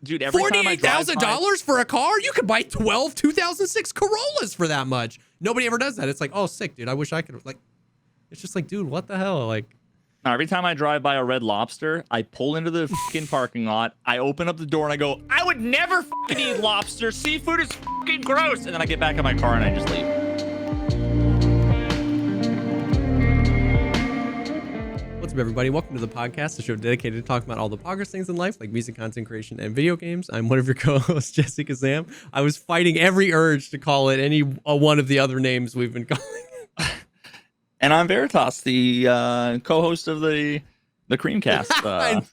dude, every time I drive by, $48,000 for a car? You could buy 12 2006 Corollas for that much. Nobody ever does that. It's like, oh, sick, dude. I wish I could. Like, it's just like, dude, what the hell? Like, every time I drive by a Red Lobster, I pull into the fucking parking lot. I open up the door and I go, I would never fucking eat lobster. Seafood is fucking gross. And then I get back in my car and I just leave. What's up, everybody? Welcome to the podcast, the show dedicated to talking about all the progress things in life, like music, content creation, and video games. I'm one of your co-hosts, JesseKazam. I was fighting every urge to call it any one of the other names we've been calling. And I'm Veritas, the co-host of the Creamcast.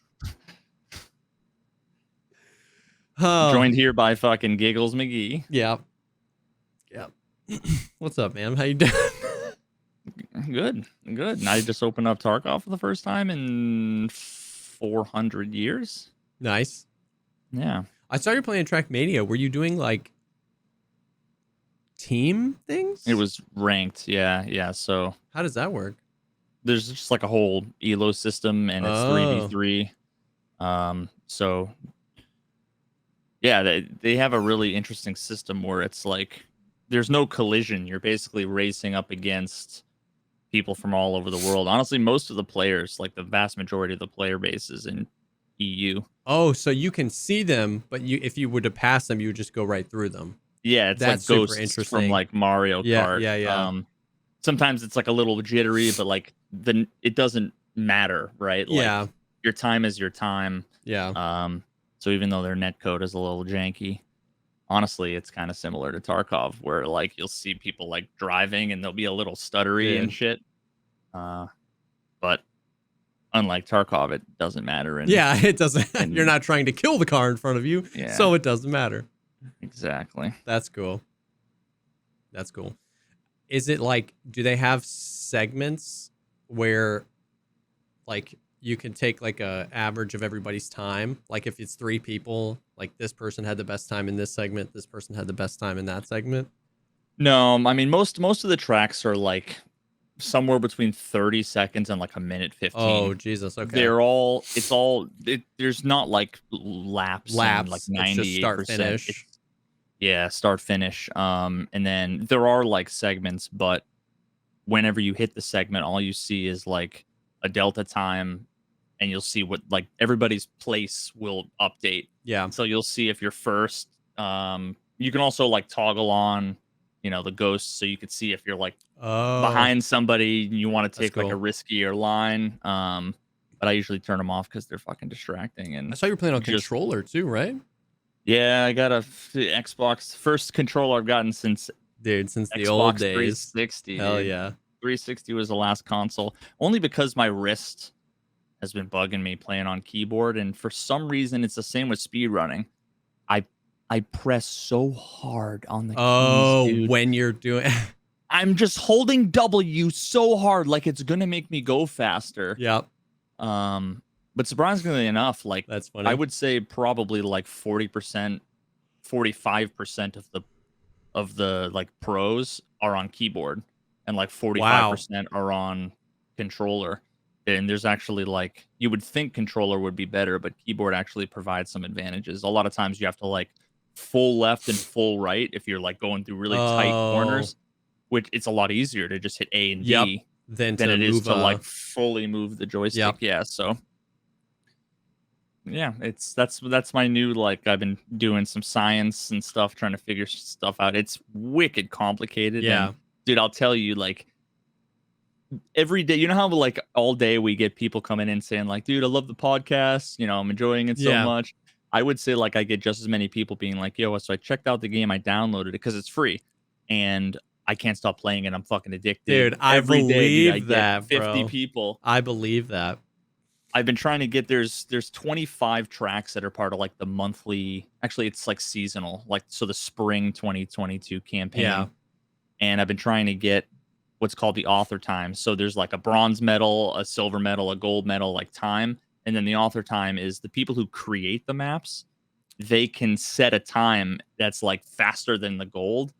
Joined here by fucking Giggles McGee. Yeah. What's up, man? How you doing? Good. And I just opened up Tarkov for the first time in 400 years. Nice. Yeah. I saw you playing Trackmania. Were you doing like team things? It was ranked. Yeah. So how does that work? There's just like a whole elo system and it's 3v3. So yeah, they have a really interesting system where it's like there's no collision. You're basically racing up against people from all over the world. Honestly, most of the players, like the vast majority of the player base, is in EU. Oh, so you can see them, but if you were to pass them, you would just go right through them. Yeah, it's That's like super ghosts from like Mario Kart. Yeah. Sometimes it's like a little jittery, but like it doesn't matter, right? Like, yeah. Your time is your time. Yeah. So even though their netcode is a little janky, honestly, it's kind of similar to Tarkov, where like you'll see people like driving and they'll be a little stuttery and shit. But unlike Tarkov, it doesn't matter. It doesn't. You're not trying to kill the car in front of you, so it doesn't matter. Exactly. That's cool. Is it like, do they have segments where like you can take like a average of everybody's time? Like if it's 3 people, like this person had the best time in this segment, this person had the best time in that segment? No, I mean most of the tracks are like somewhere between 30 seconds and like a minute 15. Oh, Jesus. Okay. There's not like laps and like 98%. It's just start finish. Start finish. And then there are like segments, but whenever you hit the segment, all you see is like a delta time, and you'll see what like everybody's place will update. Yeah. So you'll see if you're first. You can also like toggle on, the ghosts, so you could see if you're like behind somebody and you want to take like a riskier line. But I usually turn them off because they're fucking distracting. And I saw you were playing on controller too, right? Yeah, I got a Xbox, first controller I've gotten since the Xbox old days. 360. Hell yeah. 360 was the last console, only because my wrist has been bugging me playing on keyboard, and for some reason it's the same with speedrunning. I press so hard on the keys, dude. When you're doing I'm just holding W so hard like it's gonna make me go faster. Yep. But surprisingly enough, like that's funny. I would say probably like 40%, 45% of the like pros are on keyboard, and like 45% are on controller. And there's actually like, you would think controller would be better, but keyboard actually provides some advantages. A lot of times you have to like full left and full right if you're like going through really tight corners, which it's a lot easier to just hit A and B than it is to like fully move the joystick. Yep. Yeah. So yeah, that's my new, like, I've been doing some science and stuff, trying to figure stuff out. It's wicked complicated. Yeah. And, dude, I'll tell you, like, every day, how like all day we get people coming in saying like, dude, I love the podcast, I'm enjoying it so much. I would say like I get just as many people being like, yo, so I checked out the game, I downloaded it because it's free, and I can't stop playing it. I'm fucking addicted. Dude, I believe that, 50 people. I believe that. I've been trying to get, there's 25 tracks that are part of like the monthly, actually it's like seasonal, like, so the spring 2022 campaign. Yeah. And I've been trying to get what's called the author time. So there's like a bronze medal, a silver medal, a gold medal, like time. And then the author time is the people who create the maps. They can set a time that's like faster than the gold.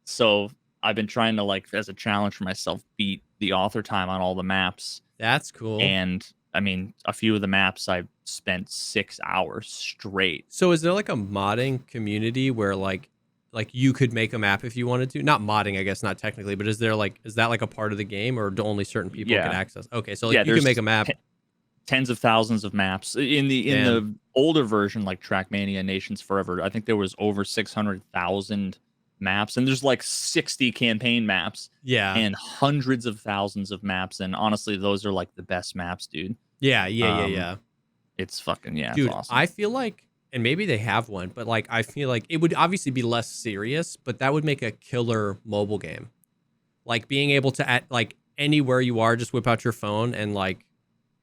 So I've been trying to, like, as a challenge for myself, beat the author time on all the maps. That's cool. And I mean, a few of the maps I spent 6 hours straight. So is there like a modding community where like you could make a map if you wanted to? Not modding, I guess, not technically, but is that like a part of the game, or do only certain people get Yeah, access? Okay, so like yeah. you can make There's a map. tens of thousands of maps in Damn. the older version, like Trackmania, Nations Forever. I think there was over 600,000 maps, and there's like 60 campaign maps Yeah. and hundreds of thousands of maps. And honestly, those are like the best maps, dude. Yeah, yeah, yeah, Um, yeah. it's fucking yeah, it's Dude, awesome. I feel like, and maybe they have one, but like I feel like it would obviously be less serious, but that would make a killer mobile game. Like being able to at like anywhere you are, just whip out your phone and like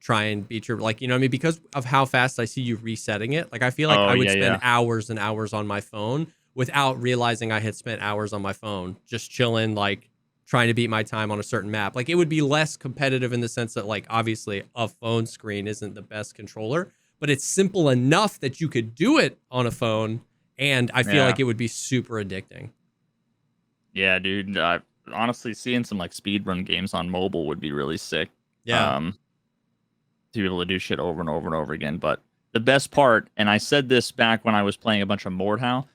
try and beat your, like, you know what I mean? Because of how fast I see you resetting it. Like I feel like Oh I would yeah, spend yeah. hours and hours on my phone without realizing I had spent hours on my phone, just chilling, like trying to beat my time on a certain map. Like it would be less competitive in the sense that like obviously a phone screen isn't the best controller, but it's simple enough that you could do it on a phone. And I feel Yeah. like it would be super addicting. Yeah, dude. Honestly, seeing some like speedrun games on mobile would be really sick. Yeah. Um, to be able to do shit over and over and over again. But the best part, and I said this back when I was playing a bunch of Mordhau,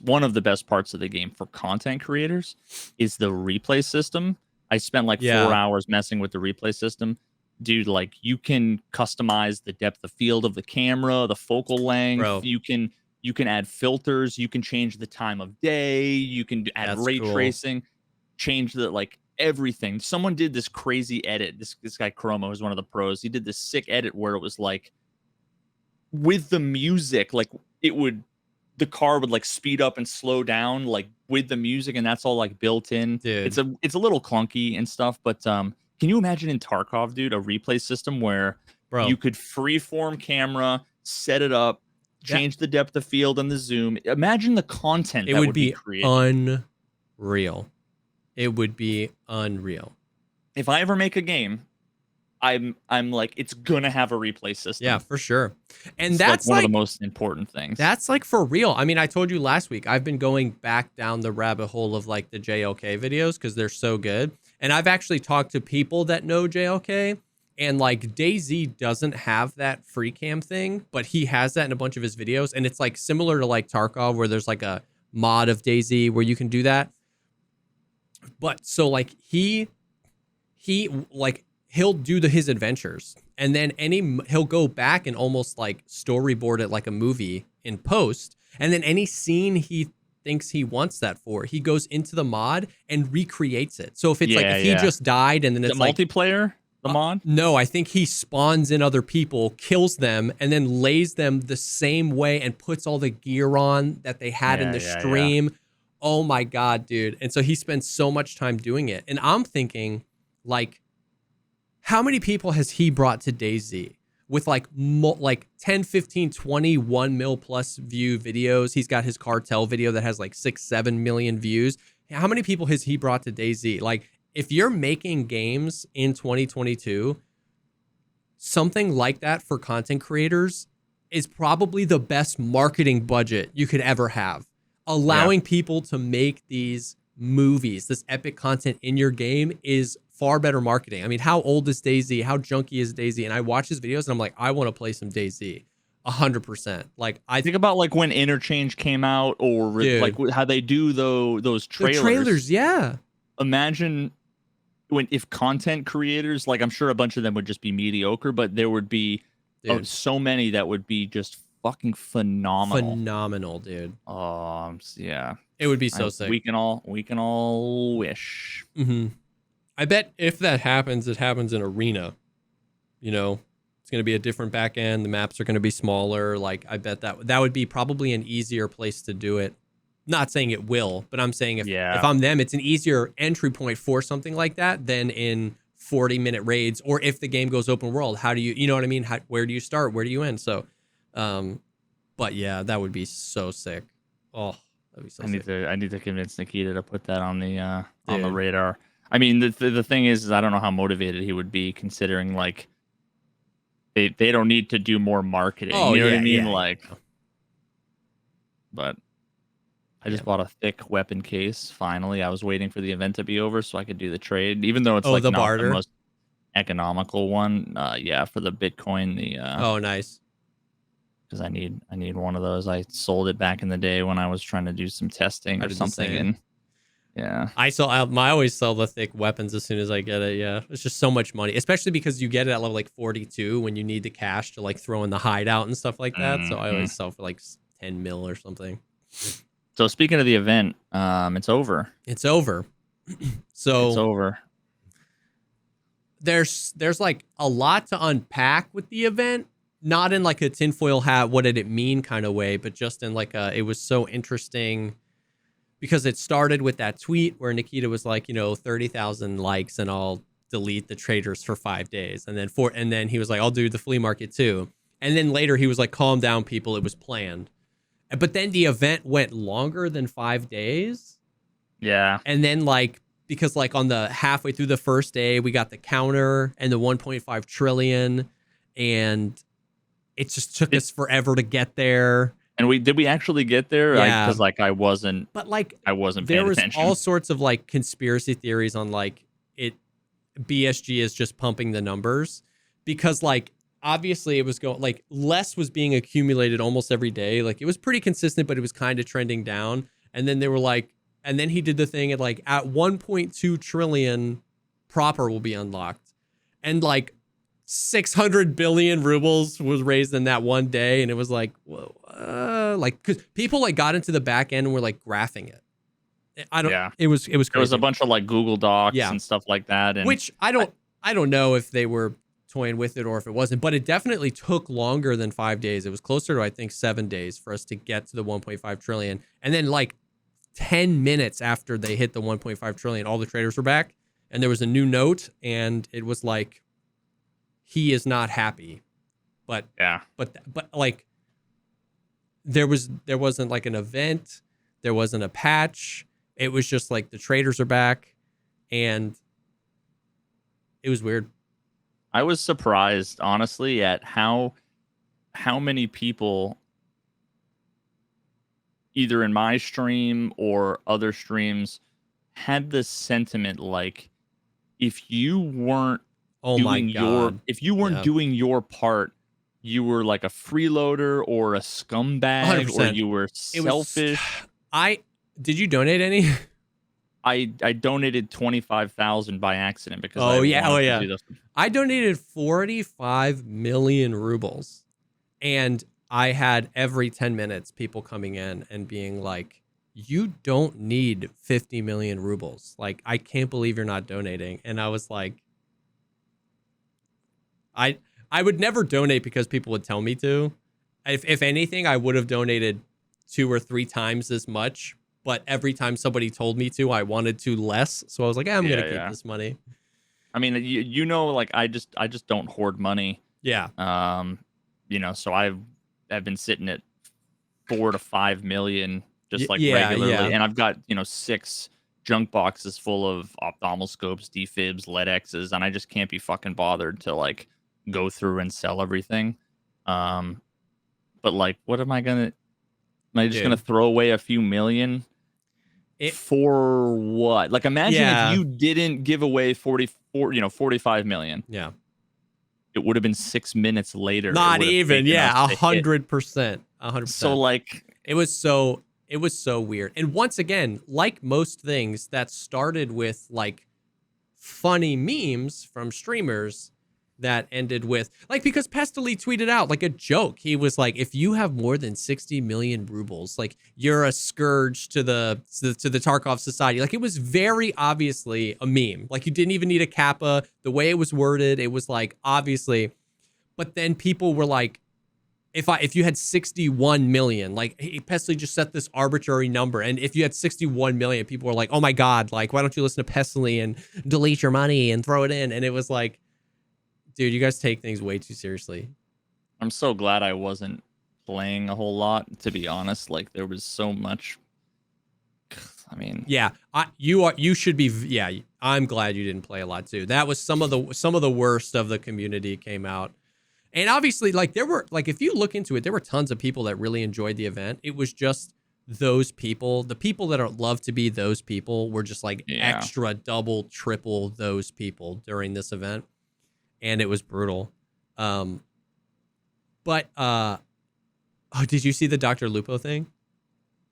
one of the best parts of the game for content creators is the replay system. I spent like four Yeah. hours messing with the replay system. Dude, like you can customize the depth of field of the camera, the focal length. Bro, You can add filters. You can change the time of day. You can add that's ray cool. tracing, change the like everything. Someone did this crazy edit. This guy Chromo is one of the pros. He did this sick edit where it was like with the music, like it would the car would like speed up and slow down like with the music, and that's all like built in. Dude. It's a little clunky and stuff, but can you imagine in Tarkov, dude, a replay system where you Bro, could freeform camera, set it up, that change the depth of field and the zoom? Imagine the content it that would would be be created. unreal. It would be unreal. If I ever make a game, I'm like it's gonna have a replay system. Yeah, for sure. And It's like one of the most important things. that's like for real. I mean, I told you last week, I've been going back down the rabbit hole of like the JLK videos because they're so good. And I've actually talked to people that know JLK, and like DayZ doesn't have that free cam thing, but he has that in a bunch of his videos. And it's like similar to like Tarkov, where there's like a mod of DayZ where you can do that. But so like he like he'll do his adventures, and then he'll go back and almost like storyboard it like a movie in post, and then any scene he thinks he wants that for, he goes into the mod and recreates it. So if it's like Yeah, if he yeah. just died and then The it's like multiplayer, the mod. no, I think he spawns in other people, kills them, and then lays them the same way and puts all the gear on that they had in Yeah, the yeah, yeah. stream. Oh my God, dude. And so he spends so much time doing it. And I'm thinking, like, how many people has he brought to DayZ with like 10, 15, 20, 1 mil plus view videos? He's got his cartel video that has like 6, 7 million views. How many people has he brought to DayZ? Like, if you're making games in 2022, something like that for content creators is probably the best marketing budget you could ever have. Allowing people to make these movies, this epic content in your game is far better marketing. I mean, how old is DayZ? How junky is DayZ? And I watch his videos and I'm like, I want to play some DayZ. 100%. Like I Think about like when Interchange came out, or like dude, how they do those the trailers. trailers, yeah. Imagine if content creators, like I'm sure a bunch of them would just be mediocre, but there would be Dude, so many that would be just fucking phenomenal. phenomenal, dude. Yeah. It would be so sick. We can all wish. I bet if that happens, it happens in arena. You know, it's going to be a different back end. The maps are going to be smaller. Like, I bet that would be probably an easier place to do it. Not saying it will, but I'm saying if I'm them, it's an easier entry point for something like that than in 40-minute raids, or if the game goes open world. How do you know what I mean? Where do you start? Where do you end? So, but yeah, that would be so sick. Oh, that'd be so sick. I need to convince Nikita to put that on the radar. I mean, the thing is I don't know how motivated he would be, considering like they don't need to do more marketing. Oh, you know yeah, what I mean? yeah, like, yeah. But I just bought a thick weapon case. Finally, I was waiting for the event to be over so I could do the trade, even though it's like the not barter. the most economical one. Yeah, for the Bitcoin, Oh, nice. because I need one of those. I sold it back in the day when I was trying to do some testing I or did the something, same. and yeah, I always sell the thick weapons as soon as I get it. Yeah, it's just so much money, especially because you get it at level like 42 when you need the cash to like throw in the hideout and stuff like that. So I hmm. always sell for like 10 mil or something. So speaking of the event, it's over. It's over. It's So over. there's like a lot to unpack with the event, not in like a tinfoil hat, what did it mean kind of way, but just in like it was so interesting because it started with that tweet where Nikita was like, 30,000 likes and I'll delete the traders for 5 days. And then he was like, I'll do the flea market too. And then later he was like, calm down, people. It was planned. But then the event went longer than 5 days. Yeah. And then because like on the halfway through the first day, we got the counter and the 1.5 trillion. And it just took us forever to get there. And we actually get there? Yeah. Because I wasn't. But like I wasn't there paying was attention. all sorts of like conspiracy theories on like BSG is just pumping the numbers because like obviously it was going like less was being accumulated almost every day. Like it was pretty consistent, but it was kind of trending down. And then they were like, and then he did the thing at like at 1.2 trillion proper will be unlocked. And like 600 billion rubles was raised in that one day. And it was like, whoa, like, cause people like got into the back end and were like graphing it. Yeah. It was crazy. There was a bunch of like Google Docs Yeah. and stuff like that. And which I don't know if they were toying with it or if it wasn't, but it definitely took longer than 5 days. It was closer to, I think, 7 days for us to get to the 1.5 trillion. And then like 10 minutes after they hit the 1.5 trillion, all the traders were back and there was a new note and it was like, he is not happy, but yeah, but like there wasn't like an event, there wasn't a patch. It was just like the traders are back, and it was weird. I was surprised, honestly, at how many people, either in my stream or other streams, had this sentiment like, if you weren't doing your part, you were like a freeloader or a scumbag 100%. or you were selfish. Did you donate any? I donated 25,000 by accident because I donated 45 million rubles, and I had every 10 minutes people coming in and being like, you don't need 50 million rubles. Like, I can't believe you're not donating. And I was like, I would never donate because people would tell me to. If anything, I would have donated 2 or 3 times as much. But every time somebody told me to, I wanted to less. So I was like, I'm going to keep this money. I mean, like I just don't hoard money. Yeah. So I've been sitting at 4 to 5 million just regularly. Yeah. And I've got, 6 junk boxes full of ophthalmoscopes, defibs, LEDXs, and I just can't be fucking bothered to like go through and sell everything. But like, what am I I just gonna throw away a few million for what? Like, imagine if you didn't give away 45 million. Yeah. It would have been 6 minutes later. Not even, 100%. 100%. So like, it was so weird. And once again, like most things that started with like funny memes from streamers that ended with like, because Pestily tweeted out like a joke. He was like, if you have more than 60 million rubles, like you're a scourge to the Tarkov society. Like, it was very obviously a meme. Like, you didn't even need a kappa. The way it was worded, it was like obviously. But then people were like, if you had 61 million, like Pestily just set this arbitrary number, and if you had 61 million, people were like, oh my god, like why don't you listen to Pestily and delete your money and throw it in? And it was like, dude, you guys take things way too seriously. I'm so glad I wasn't playing a whole lot, to be honest. Like, there was so much. I mean, yeah, you should be. Yeah, I'm glad you didn't play a lot too. That was some of the worst of the community came out. And obviously, like, there were, like, if you look into it, there were tons of people that really enjoyed the event. It was just those people, the people that love to be those people were just like extra double, triple those people during this event. and it was brutal. But oh, did you see the Dr. Lupo thing?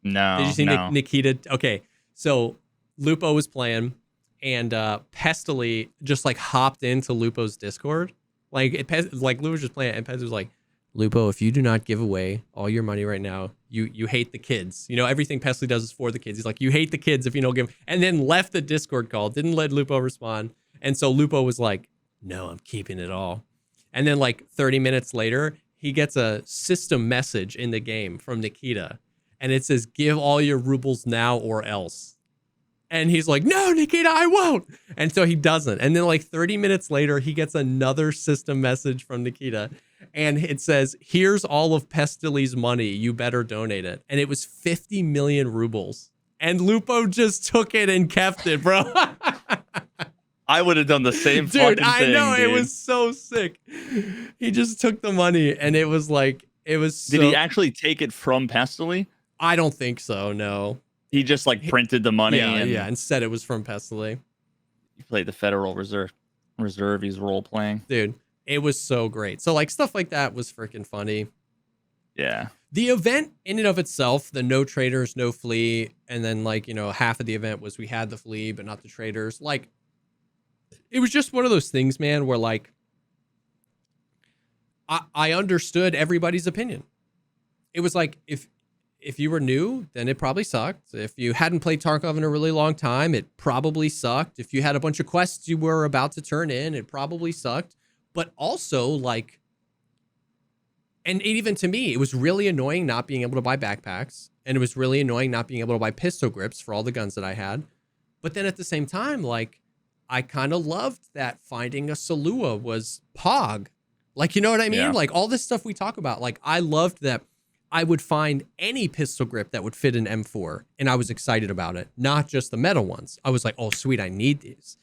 Did you No, see no. Nikita? Okay, so Lupo was playing, and Pestily just like hopped into Lupo's Discord. Like Lupo was just playing, and Pestily was like, "Lupo, if you do not give away all your money right now, you hate the kids. You know everything Pestily does is for the kids. He's like, you hate the kids if you don't give." And then left the Discord call, didn't let Lupo respond, and so Lupo was like, "No, I'm keeping it all." And then like 30 minutes later, he gets a system message in the game from Nikita, and it says, "Give all your rubles now or else." And he's like, "No, Nikita, I won't." And so he doesn't. And then like 30 minutes later, he gets another system message from Nikita, and it says, "Here's all of Pestily's money. You better donate it." And it was 50 million rubles. And Lupo just took it and kept it, bro. I would have done the same Dude, fucking I thing, know, dude. it was so sick. He just took the money, and it was like, it was so... Did he actually take it from Pestily? I don't think so, no. He just like printed the money and said it was from Pestily. He played the Federal Reserve. He's role playing. Dude, it was so great. So like stuff like that was freaking funny. Yeah. The event in and of itself, the no traders, no flea, and then like, you know, half of the event was we had the flea but not the traders. Like, it was just one of those things, man, where like I understood everybody's opinion. It was like, if you were new, then it probably sucked. If you hadn't played Tarkov in a really long time, it probably sucked. If you had a bunch of quests you were about to turn in, it probably sucked. But also, like, and even to me, it was really annoying not being able to buy backpacks. And it was really annoying not being able to buy pistol grips for all the guns that I had. But then at the same time, like, I kind of loved that finding a Salua was Pog. Like, you know what I mean? Yeah. Like, all this stuff we talk about, like, I loved that I would find any pistol grip that would fit an M4, and I was excited about it, not just the metal ones. I was like, oh, sweet, I need these.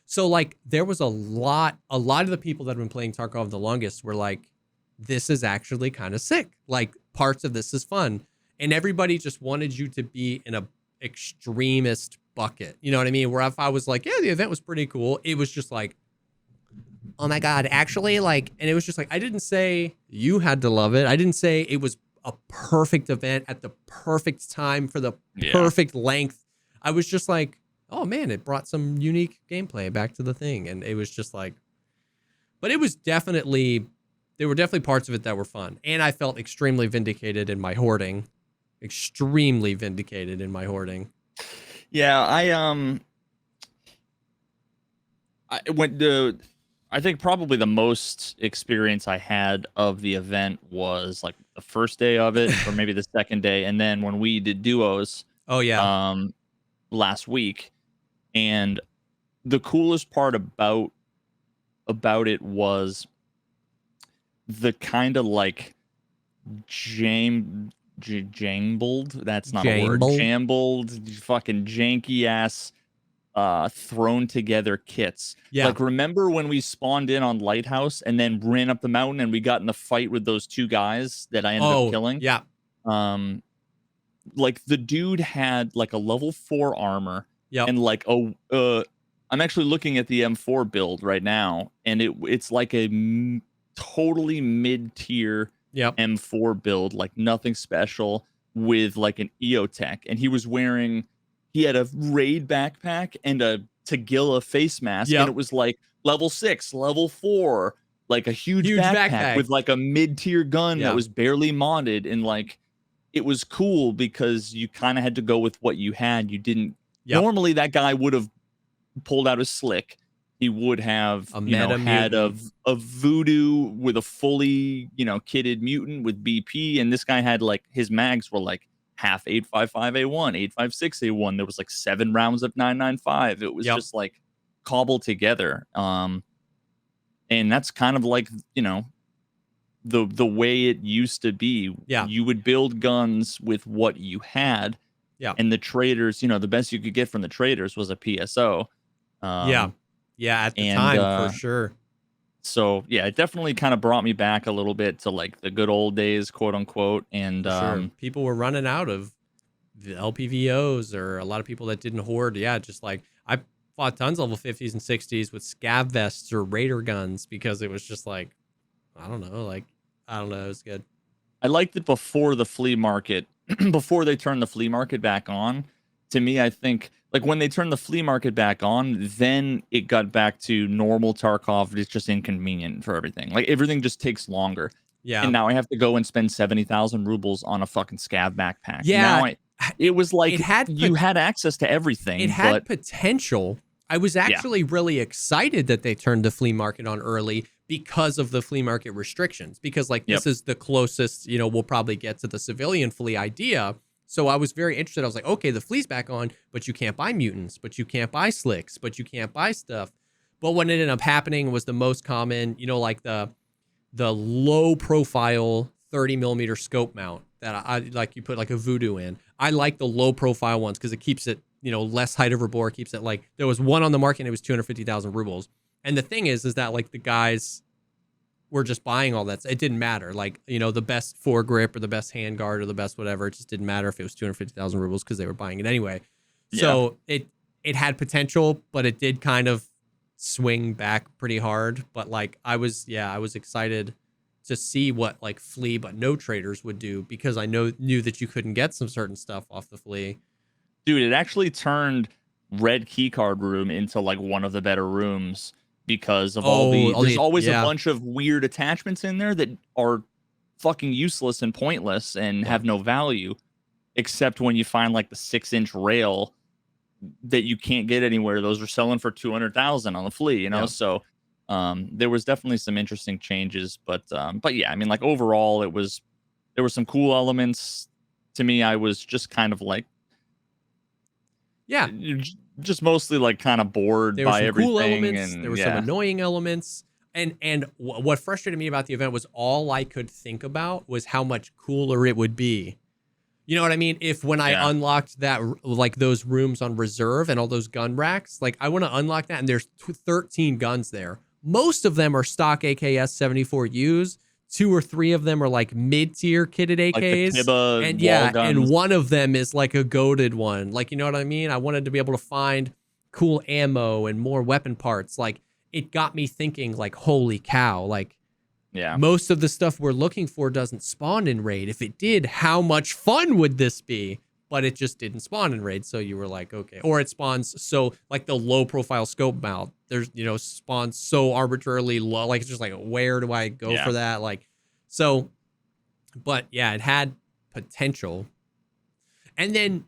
So, like, there was a lot of the people that have been playing Tarkov the longest were like, this is actually kind of sick. Like, parts of this is fun. And everybody just wanted you to be in a extremist bucket. You know what I mean? Where if I was like, yeah, the event was pretty cool, it was just like, oh my God, actually, like, and it was just like, I didn't say you had to love it. I didn't say it was a perfect event at the perfect time for the perfect length. I was just like, oh man, it brought some unique gameplay back to the thing. And it was just like, but it was definitely, there were definitely parts of it that were fun. And I felt extremely vindicated in my hoarding. Extremely vindicated in my hoarding. Yeah, I went to, I think probably the most experience I had of the event was like the first day of it, or maybe the second day, and then when we did duos. Oh yeah. Last week, and the coolest part about it was the kind of like jambled. That's not a word. Jambled, fucking janky ass. Thrown together kits. Yeah. Like, remember when we spawned in on Lighthouse and then ran up the mountain and we got in the fight with those two guys that I ended up killing? Yeah. Like, the dude had like a level 4 armor. Yep. And like I'm actually looking at the M4 build right now, and it's like a totally mid-tier M4 build, like nothing special, with like an EOTech, and he had a raid backpack and a Tagilla face mask, and it was like level 6, level 4, like a huge backpack with like a mid-tier gun that was barely modded, and like it was cool because you kind of had to go with what you had. You didn't normally, that guy would have pulled out a slick. He would have had a voodoo with a fully kitted mutant with BP, and this guy had like his mags were like half 855A1, 856A1. There was like 7 rounds of 995. It was just like cobbled together. And that's kind of like, the way it used to be. Yeah. You would build guns with what you had. Yeah. And the traders, the best you could get from the traders was a PSO. Yeah, at the time, for sure. So yeah, it definitely kind of brought me back a little bit to like the good old days, quote unquote. And people were running out of the LPVOs, or a lot of people that didn't hoard. Yeah, just like fought tons of level 50s and 60s with scav vests or raider guns because it was just like, I don't know, it was good. I liked it before the flea market, before they turned the flea market back on. To me, I think like when they turned the flea market back on, then it got back to normal Tarkov. It's just inconvenient for everything. Like everything just takes longer. Yeah. And now I have to go and spend 70,000 rubles on a fucking scav backpack. Yeah. Now it was like you had access to everything. It had potential. I was actually really excited that they turned the flea market on early because of the flea market restrictions. Because like this is the closest, we'll probably get to the civilian flea idea. So I was very interested. I was like, okay, the flea's back on, but you can't buy mutants, but you can't buy slicks, but you can't buy stuff. But what ended up happening was the most common, like the low profile 30 millimeter scope mount that I like. You put like a voodoo in. I like the low profile ones because it keeps it, less height over bore, keeps it like there was one on the market and it was 250,000 rubles. And the thing is that like the guys were just buying all that. It didn't matter. Like, the best foregrip or the best handguard or the best whatever. It just didn't matter if it was 250,000 rubles because they were buying it anyway. Yeah. So it had potential, but it did kind of swing back pretty hard. But like I was excited to see what like flea but no traders would do because I knew that you couldn't get some certain stuff off the flea. Dude, it actually turned red keycard room into like one of the better rooms because of there's always a bunch of weird attachments in there that are fucking useless and pointless and have no value, except when you find like the 6-inch rail that you can't get anywhere. Those are selling for 200,000 on the flea, So there was definitely some interesting changes, but yeah, I mean, like overall, there were some cool elements. To me, I was just kind of like, just mostly like kind of bored by everything. Cool elements, and there were some annoying elements, and what frustrated me about the event was all I could think about was how much cooler it would be. You know what I mean? If when I unlocked that, like those rooms on reserve and all those gun racks, like I want to unlock that, and there's 13 guns there. Most of them are stock AKS 74Us. 2 or 3 of them are like mid-tier kitted AKs, like the and guns. And one of them is like a goated one. Like, you know what I mean? I wanted to be able to find cool ammo and more weapon parts. Like, it got me thinking, like, holy cow! Like, most of the stuff we're looking for doesn't spawn in raid. If it did, how much fun would this be? But it just didn't spawn in raid, so you were like, okay. Or it spawns so like the low profile scope mount. There's spawns so arbitrarily low. Like it's just like, where do I go for that? Like, so, but yeah, it had potential. And then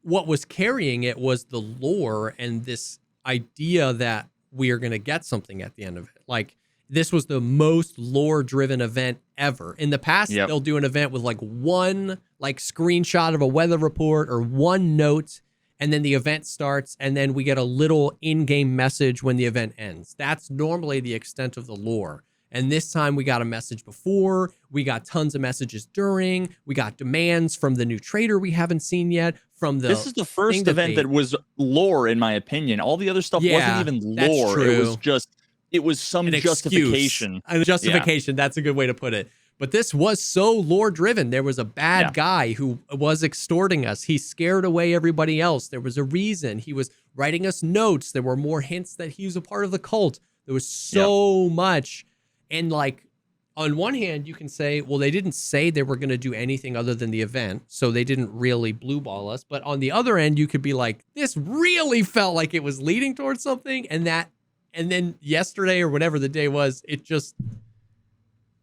what was carrying it was the lore and this idea that we are gonna get something at the end of it. Like this was the most lore-driven event ever. In the past, they'll do an event with like one like screenshot of a weather report or one note, and then the event starts, and then we get a little in-game message when the event ends. That's normally the extent of the lore. And this time we got a message before, we got tons of messages during, we got demands from the new trader we haven't seen yet. This is the first event that was lore, in my opinion. All the other stuff wasn't even lore. True. It was some justification. A justification. That's a good way to put it. But this was so lore driven. There was a bad guy who was extorting us. He scared away everybody else. There was a reason. He was writing us notes. There were more hints that he was a part of the cult. There was so much. And like, on one hand, you can say, well, they didn't say they were going to do anything other than the event, so they didn't really blue ball us. But on the other end, you could be like, this really felt like it was leading towards something, and then yesterday or whatever the day was,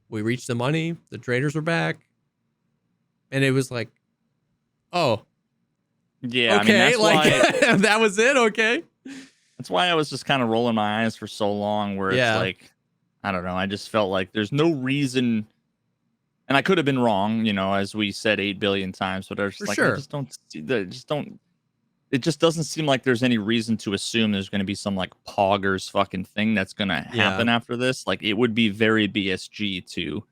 we reached the money, the traders were back, and it was like, oh, yeah, okay, I mean, that was it, okay. That's why I was just kind of rolling my eyes for so long, where it's like, I don't know, I just felt like there's no reason, and I could have been wrong, as we said 8 billion times, but I was just like, I just don't. It just doesn't seem like there's any reason to assume there's going to be some like poggers fucking thing that's going to happen after this. Like it would be very BSG to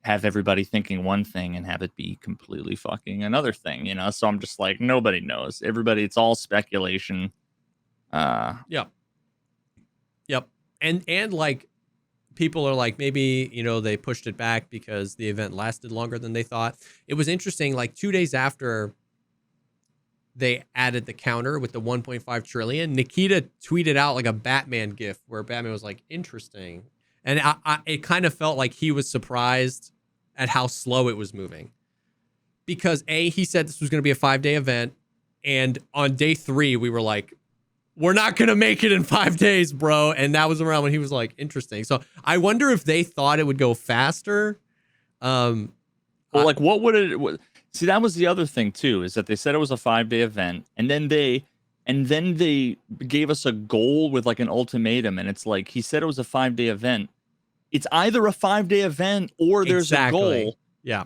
have everybody thinking one thing and have it be completely fucking another thing, So I'm just like, nobody knows. It's all speculation. Yep. And like people are like, maybe, they pushed it back because the event lasted longer than they thought. It was interesting. Like 2 days after they added the counter with the 1.5 trillion. Nikita tweeted out like a Batman gif where Batman was like, interesting. And it kind of felt like he was surprised at how slow it was moving. Because he said this was going to be a 5-day event. And on day 3, we were like, we're not going to make it in 5 days, bro. And that was around when he was like, interesting. So I wonder if they thought it would go faster. Well, like what would it... See, that was the other thing too, is that they said it was a 5-day event, and then they gave us a goal with like an ultimatum, and it's like, he said it was a 5-day event. It's either a 5-day event or there's a goal. Yeah.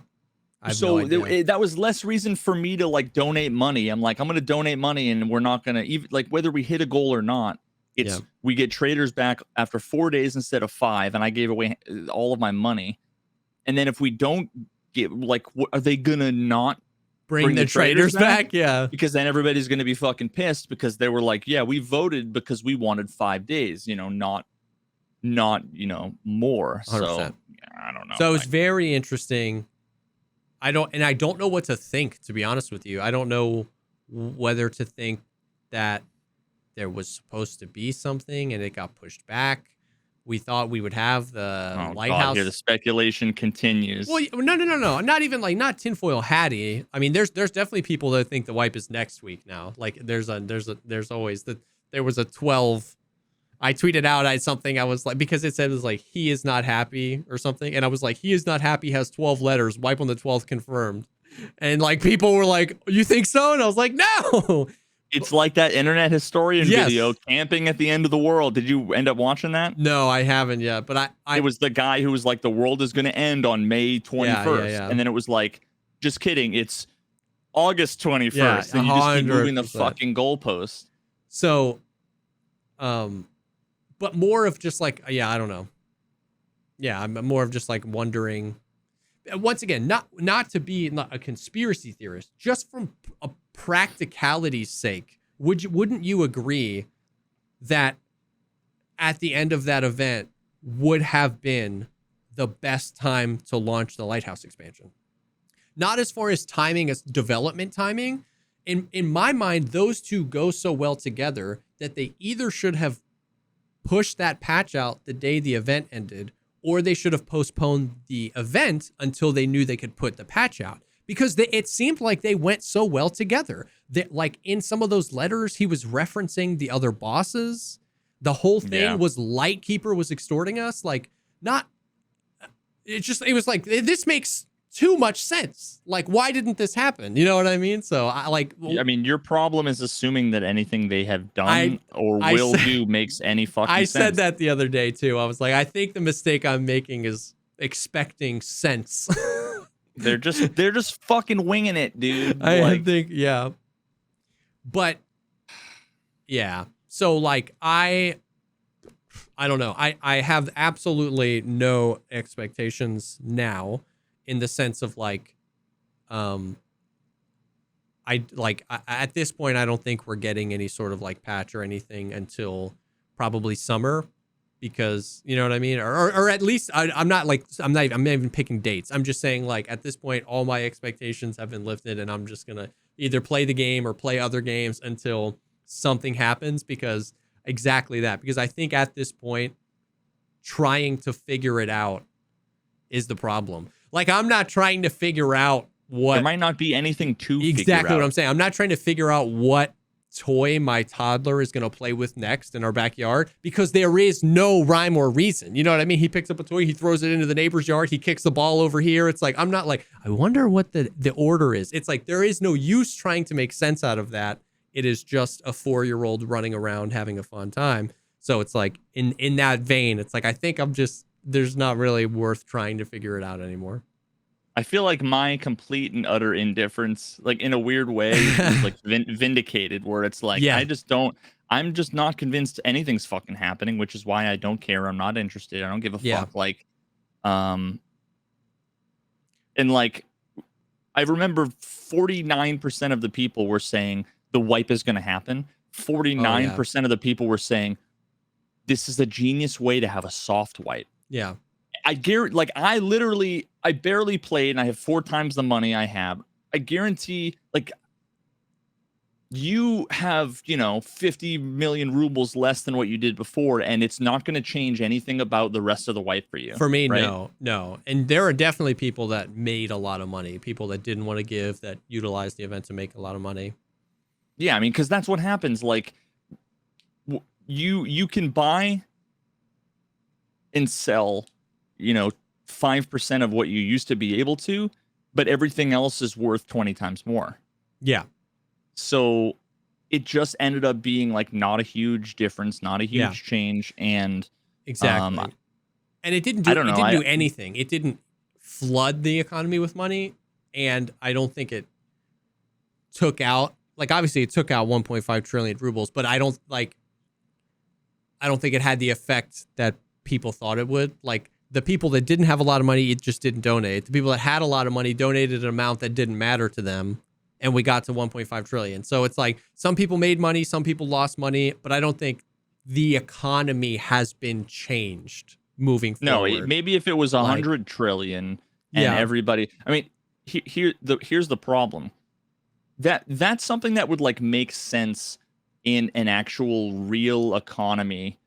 So that was less reason for me to like donate money. I'm like, I'm going to donate money, and we're not going to even like whether we hit a goal or not. It's we get traders back after 4 days instead of 5, and I gave away all of my money. And then if we don't get, like, are they gonna not bring the traders back? Yeah, because then everybody's gonna be fucking pissed because they were like, yeah, we voted because we wanted 5 days, not more. 100%. So I don't know. So it's very interesting. I don't know what to think, to be honest with you. I don't know whether to think that there was supposed to be something and it got pushed back. We thought we would have the lighthouse. God, here the speculation continues. Well, no. Not even like, not tinfoil hatty. I mean, there's definitely people that think the wipe is next week now. Like there's always there was a 12. I tweeted out something. I was like, because it said it was like, he is not happy or something. And I was like, he is not happy has 12 letters. Wipe on the 12th confirmed. And like people were like, you think so? And I was like, no. It's like that internet historian video, camping at the end of the world. Did you end up watching that? No, I haven't yet. But it was the guy who was like, the world is going to end on May 21st. Yeah. And then it was like, just kidding. It's August 21st. Yeah, and you just keep moving the fucking goalpost. So, but more of just like, I don't know. Yeah, I'm more of just like wondering. Once again, not to be a conspiracy theorist, just from a practicality's sake, wouldn't you agree that at the end of that event would have been the best time to launch the Lighthouse expansion? Not as far as timing, as development timing. In my mind, those two go so well together that they either should have pushed that patch out the day the event ended, or they should have postponed the event until they knew they could put the patch out. Because it seemed like they went so well together. That, like, in some of those letters, he was referencing the other bosses. The whole thing was Lightkeeper was extorting us. Like, it was like, this makes too much sense. Like, why didn't this happen? You know what I mean? So I mean, your problem is assuming that anything they have done or will do makes any fucking sense. I said that the other day too. I was like, I think the mistake I'm making is expecting sense. They're just fucking winging it, dude. I think, yeah. But yeah. So like I don't know. I have absolutely no expectations now, in the sense of like, at this point, I don't think we're getting any sort of like patch or anything until probably summer, because you know what I mean? Or at least I'm not even picking dates. I'm just saying, like, at this point, all my expectations have been lifted, and I'm just going to either play the game or play other games until something happens, because I think at this point, trying to figure it out is the problem. Like, I'm not trying to figure out what... There might not be anything to figure out. Exactly what I'm saying. I'm not trying to figure out what toy my toddler is going to play with next in our backyard, because there is no rhyme or reason. You know what I mean? He picks up a toy, he throws it into the neighbor's yard, he kicks the ball over here. It's like, I'm not like, I wonder what the order is. It's like, there is no use trying to make sense out of that. It is just a 4-year-old running around having a fun time. So it's like, in that vein, it's like, I think there's not really worth trying to figure it out anymore. I feel like my complete and utter indifference, like in a weird way, is like vindicated, where it's like, I'm just not convinced anything's fucking happening, which is why I don't care. I'm not interested. I don't give a fuck. Like, and like, I remember 49% of the people were saying the wipe is going to happen. 49% of the people were saying this is a genius way to have a soft wipe. Yeah. I barely played, and I have 4 times the money I have. I guarantee, like, you have, 50 million rubles less than what you did before, and it's not going to change anything about the rest of the wipe for you. For me, right? no. And there are definitely people that made a lot of money, people that didn't want to give, that utilized the event to make a lot of money. Yeah, I mean, because that's what happens. Like, you can buy and sell, 5% of what you used to be able to, but everything else is worth 20 times more. Yeah. So it just ended up being like not a huge difference, not a huge change, and exactly. And it didn't do I don't know, it didn't do anything. It didn't flood the economy with money, and I don't think it took out, like, obviously it took out 1.5 trillion rubles, but I don't think it had the effect that people thought it would. Like, the people that didn't have a lot of money, it just didn't donate. The people that had a lot of money donated an amount that didn't matter to them, and we got to 1.5 trillion. So it's like some people made money, some people lost money, but I don't think the economy has been changed moving forward. No, maybe if it was 100 trillion and everybody, I mean, here's the problem. That's something that would like make sense in an actual real economy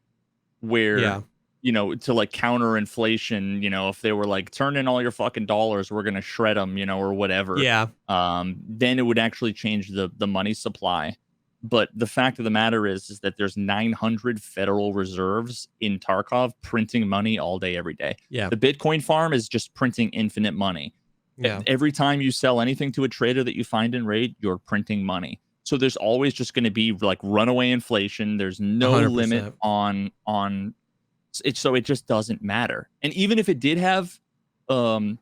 where to like counter inflation, if they were like, turn in all your fucking dollars, we're gonna shred them, or whatever. Then it would actually change the money supply. But the fact of the matter is that there's 900 Federal Reserves in Tarkov printing money all day, every day. Yeah. The Bitcoin farm is just printing infinite money. Yeah. Every time you sell anything to a trader that you find in raid, you're printing money. So there's always just going to be like runaway inflation. There's no 100%. limit on it. So it just doesn't matter. And even if it did have an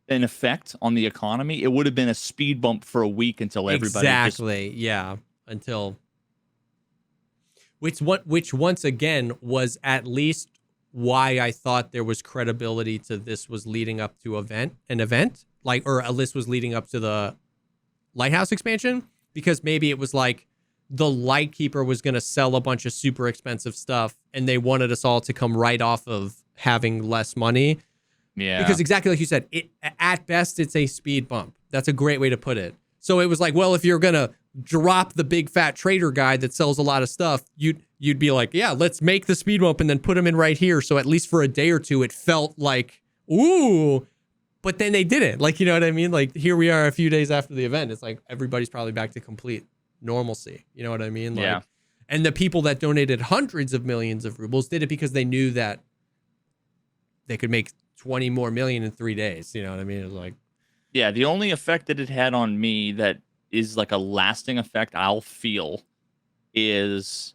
effect on the economy, it would have been a speed bump for a week until everybody until which once again was at least why I thought there was credibility to this was leading up to an event, like, or a list was leading up to the Lighthouse expansion, because maybe it was like the Lightkeeper was going to sell a bunch of super expensive stuff and they wanted us all to come right off of having less money. Yeah. Because exactly like you said, at best, it's a speed bump. That's a great way to put it. So it was like, well, if you're going to drop the big fat trader guy that sells a lot of stuff, you'd be like, yeah, let's make the speed bump and then put him in right here. So at least for a day or two, it felt like, ooh, but then they didn't. Like, you know what I mean? Like, here we are a few days after the event. It's like everybody's probably back to complete normalcy. You know what I mean? Like, yeah. And the people that donated hundreds of millions of rubles did it because they knew that they could make 20 more million in 3 days. You know what I mean? It was like, yeah, the only effect that it had on me that is like a lasting effect I'll feel, quote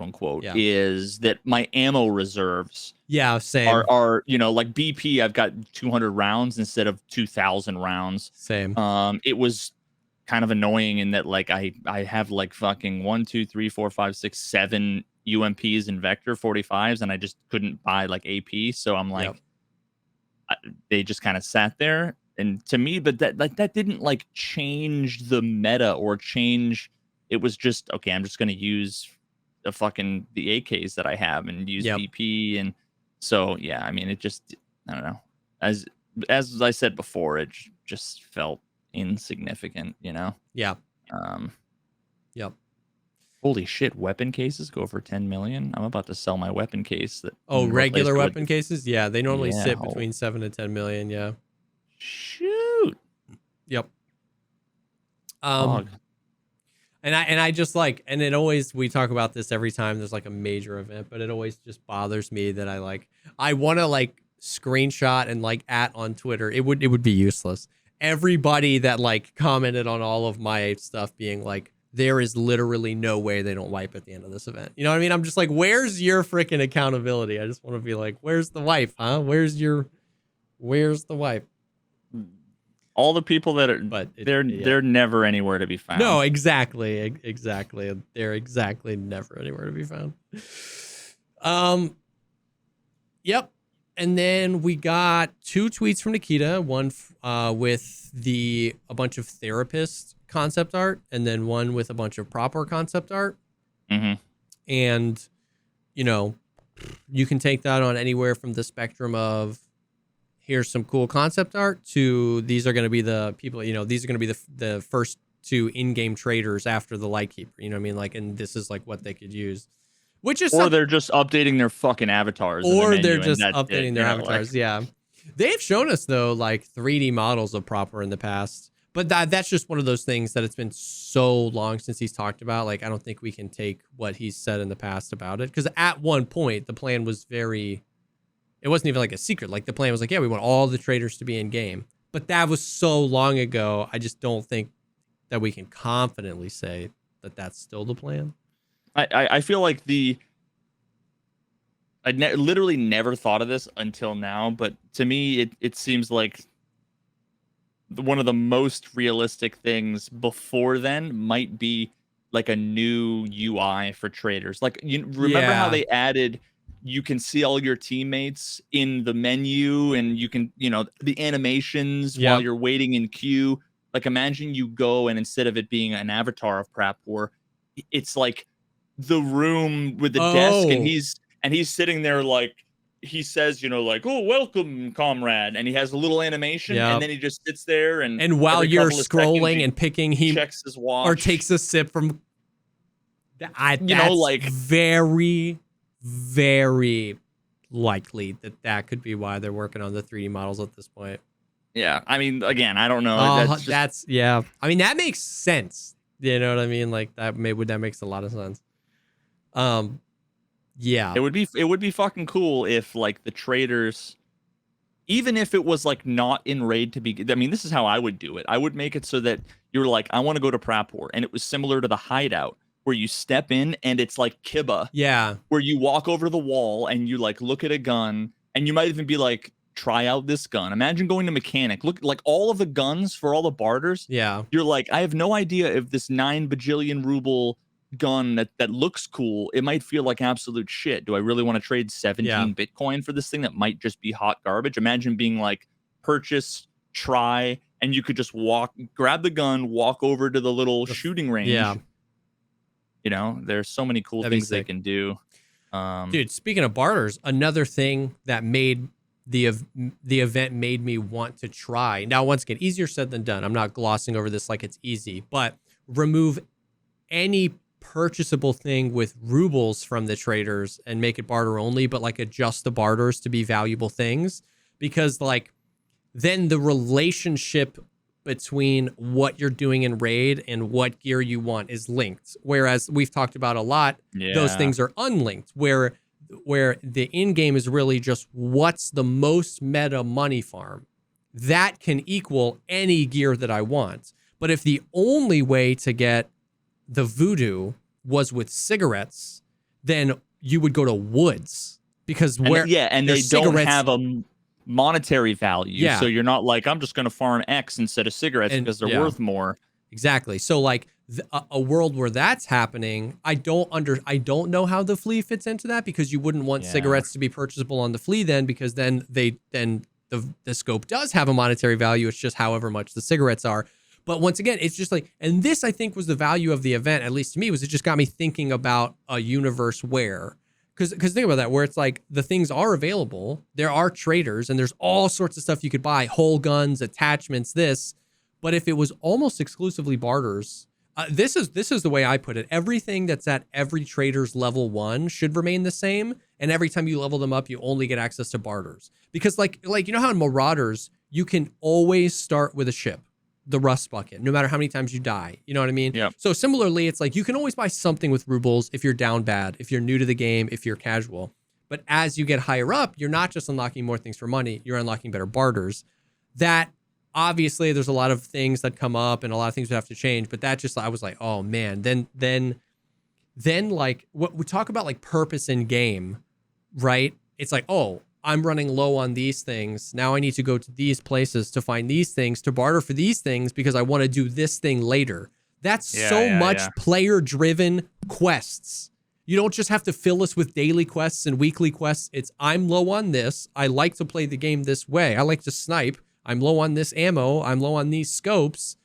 unquote, is that my ammo reserves same are like BP, I've got 200 rounds instead of 2,000 rounds. Same. It was kind of annoying in that like I have like fucking 1, 2, 3, 4, 5, 6, 7 UMPs and Vector 45s, and I just couldn't buy like AP, so I'm like, they just kind of sat there. And to me, but that didn't like change the meta or change. It was just, okay, I'm just going to use the AKs that I have and use BP. And so, yeah, I mean, it just, I don't know. As I said before, it just felt insignificant, Yeah. Yep. Holy shit, weapon cases go for 10 million. I'm about to sell my weapon case. Regular weapon cases? Yeah, they normally sit between 7 and 10 million, yeah. Shoot. Yep. And I just like, and it always, we talk about this every time there's like a major event, but it always just bothers me that I want to like screenshot and like on Twitter. It would be useless. Everybody that like commented on all of my stuff being like, there is literally no way they don't wipe at the end of this event. You know what I mean? I'm just like, where's your freaking accountability? I just want to be like, where's the wipe, huh? Where's the wipe? All the people that are, they're never anywhere to be found. No, exactly. They're exactly never anywhere to be found. Yep. And then we got 2 tweets from Nikita, one with a bunch of therapist concept art, and then one with a bunch of proper concept art. Mm-hmm. And, you can take that on anywhere from the spectrum of, here's some cool concept art, to these are going to be the people, these are going to be the first to in-game traders after the Lightkeeper. You know what I mean? Like, and this is like what they could use, which is or they're just updating their fucking avatars, in the or menu, they're and just that's updating it, their you know, avatars. like, Yeah, they've shown us though like 3D models of Proper in the past, but that's just one of those things that it's been so long since he's talked about. Like, I don't think we can take what he's said in the past about it, because at one point the plan was very. It wasn't even like a secret. Like the plan was like, yeah, we want all the traders to be in game. But that was so long ago. I just don't think that we can confidently say that that's still the plan. I feel like literally never thought of this until now, but to me, it seems like one of the most realistic things before then might be like a new UI for traders. Like, you remember how they added, you can see all your teammates in the menu, and you can, the animations while you're waiting in queue. Like, imagine you go, and instead of it being an avatar of Prap War, it's like the room with the desk, and he's sitting there, like, he says, like, "Oh, welcome, comrade," and he has a little animation, and then he just sits there, and while you're scrolling and picking, he checks his watch or takes a sip from. That's like very, very likely that could be why they're working on the 3D models at this point. Yeah, I mean, again, I don't know. I mean, that makes sense. You know what I mean? Like that makes a lot of sense. Yeah, it would be fucking cool if like the traders, even if it was like not in raid to be. I mean, this is how I would do it. I would make it so that you're like, I want to go to Prap War, and it was similar to the hideout, where you step in and it's like Kiba. Yeah. Where you walk over the wall and you like look at a gun, and you might even be like, try out this gun. Imagine going to mechanic. Look, like all of the guns for all the barters. Yeah. You're like, I have no idea if this 9 bajillion ruble gun that looks cool, it might feel like absolute shit. Do I really want to trade 17 Bitcoin for this thing that might just be hot garbage? Imagine being like, purchase, try, and you could just grab the gun, walk over to the little shooting range. Yeah. There's so many cool things they can do. Dude, speaking of barters, another thing that made the event made me want to try. Now, once again, easier said than done. I'm not glossing over this like it's easy, but remove any purchasable thing with rubles from the traders and make it barter only, but like adjust the barters to be valuable things, because like then the relationship between what you're doing in raid and what gear you want is linked. Whereas we've talked about a lot, those things are unlinked, where the in-game is really just what's the most meta money farm. That can equal any gear that I want. But if the only way to get the voodoo was with cigarettes, then you would go to woods, because and they don't have a monetary value. So you're not like, I'm just going to farm X instead of cigarettes because they're worth more. Exactly. So like a world where that's happening, I don't know how the flea fits into that, because you wouldn't want cigarettes to be purchasable on the flea then, because then the scope does have a monetary value. It's just however much the cigarettes are. But once again, it's just like, and this I think was the value of the event, at least to me, was it just got me thinking about a universe where, because think about that, where it's like the things are available, there are traders, and there's all sorts of stuff you could buy, whole guns, attachments, this. But if it was almost exclusively barters, this is the way I put it. Everything that's at every trader's level 1 should remain the same, and every time you level them up, you only get access to barters. Because like you know how in Marauders you can always start with a ship, the Rust Bucket, no matter how many times you die. You know what I mean? Yeah. So similarly, it's like you can always buy something with rubles if you're down bad, if you're new to the game, if you're casual. But as you get higher up, you're not just unlocking more things for money, you're unlocking better barters. That obviously there's a lot of things that come up and a lot of things would have to change, but that just, I was like, oh man, then like what we talk about, like purpose in game, right? It's like, oh, I'm running low on these things. Now I need to go to these places to find these things, to barter for these things, because I want to do this thing later. That's much player-driven quests. You don't just have to fill us with daily quests and weekly quests. It's, I'm low on this. I like to play the game this way. I like to snipe. I'm low on this ammo. I'm low on these scopes.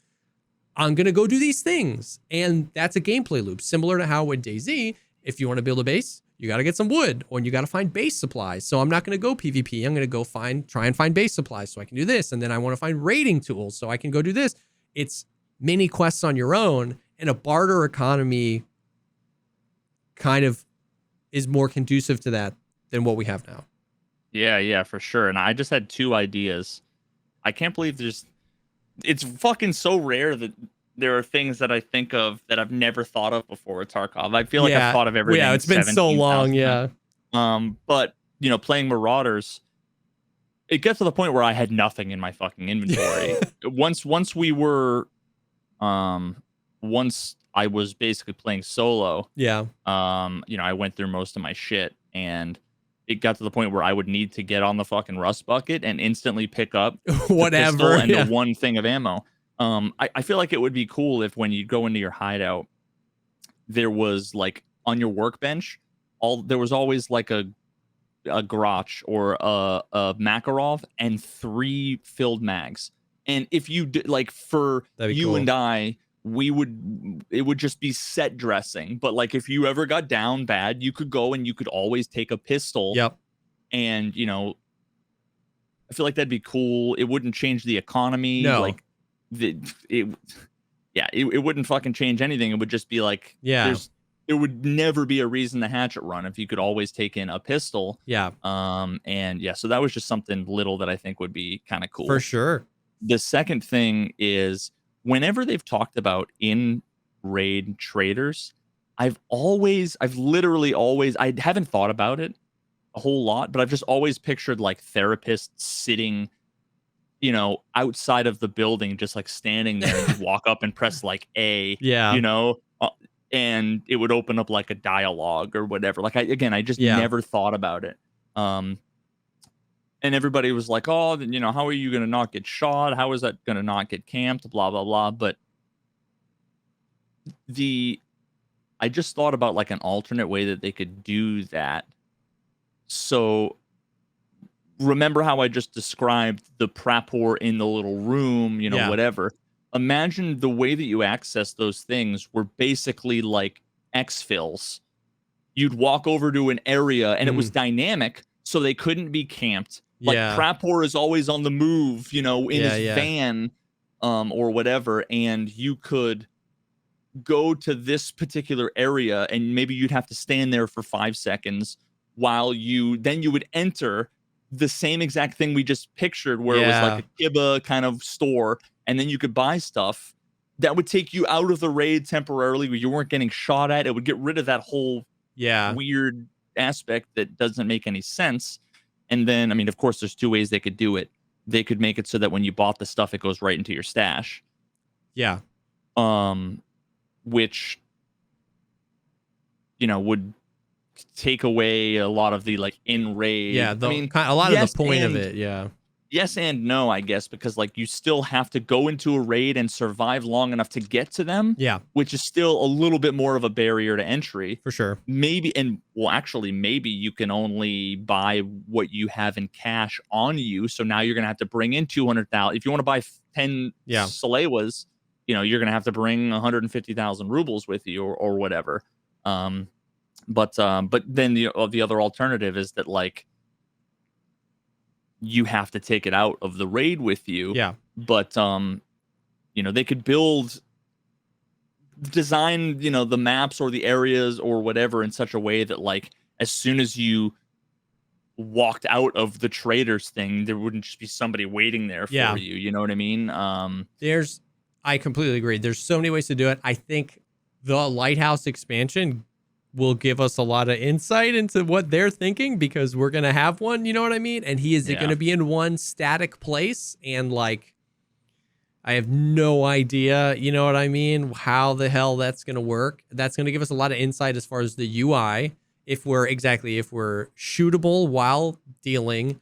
I'm going to go do these things. And that's a gameplay loop, similar to how with DayZ, if you want to build a base, you got to get some wood, or you got to find base supplies. So I'm not going to go PvP. I'm going to go try and find base supplies so I can do this. And then I want to find raiding tools so I can go do this. It's mini quests on your own, and a barter economy kind of is more conducive to that than what we have now. Yeah, for sure. And I just had 2 ideas. I can't believe it's fucking so rare that there are things that I think of that I've never thought of before with Tarkov. I feel like I've thought of everything. Yeah, it's been so long. 17,000 times. But playing Marauders, it gets to the point where I had nothing in my fucking inventory. once I was basically playing solo. Yeah. I went through most of my shit, and it got to the point where I would need to get on the fucking rust bucket and instantly pick up whatever and the one thing of ammo. I feel like it would be cool if when you go into your hideout, there was like on your workbench, there was always like a Grotch or a Makarov and 3 filled mags. And if you like for you cool. and I, it would just be set dressing. But like if you ever got down bad, you could go and you could always take a pistol. Yep. And I feel like that'd be cool. It wouldn't change the economy. No. Like it wouldn't fucking change anything. It would just be like there would never be a reason to hatchet run if you could always take in a pistol. Yeah. So that was just something little that I think would be kind of cool. For sure. The second thing is whenever they've talked about in raid traders, I've literally always, I haven't thought about it a whole lot, but I've just always pictured like therapists sitting, outside of the building, just like standing there and walk up and press like A, and it would open up like a dialogue or whatever. Like I just never thought about it. And everybody was like, oh, how are you going to not get shot? How is that going to not get camped? Blah, blah, blah. But I just thought about like an alternate way that they could do that. So remember how I just described the prapor in the little room, whatever. Imagine the way that you access those things were basically like exfils. You'd walk over to an area and it was dynamic, so they couldn't be camped. Like prapor is always on the move, in his van or whatever, and you could go to this particular area and maybe you'd have to stand there for 5 seconds while you would enter the same exact thing we just pictured, where it was like a Kiba kind of store, and then you could buy stuff that would take you out of the raid temporarily where you weren't getting shot at. It would get rid of that whole weird aspect that doesn't make any sense. And then, I mean, of course, there's 2 ways they could do it. They could make it so that when you bought the stuff, it goes right into your stash. Yeah. Which, would take away a lot of the like in raid. Yeah. A lot of the point of it. Yeah. Yes and no, I guess, because like you still have to go into a raid and survive long enough to get to them. Yeah. Which is still a little bit more of a barrier to entry. For sure. Maybe you can only buy what you have in cash on you. So now you're going to have to bring in 200,000. If you want to buy 10 Salewas, you're going to have to bring 150,000 rubles with you or whatever. But then the other alternative is that like, you have to take it out of the raid with you. Yeah. But, they could design, the maps or the areas or whatever in such a way that like, as soon as you walked out of the traders thing, there wouldn't just be somebody waiting there for you. You know what I mean? I completely agree. There's so many ways to do it. I think the Lighthouse expansion will give us a lot of insight into what they're thinking, because we're going to have one, you know what I mean? And he is going to be in one static place. And like, I have no idea, you know what I mean? How the hell that's going to work. That's going to give us a lot of insight as far as the UI. If we're shootable while dealing,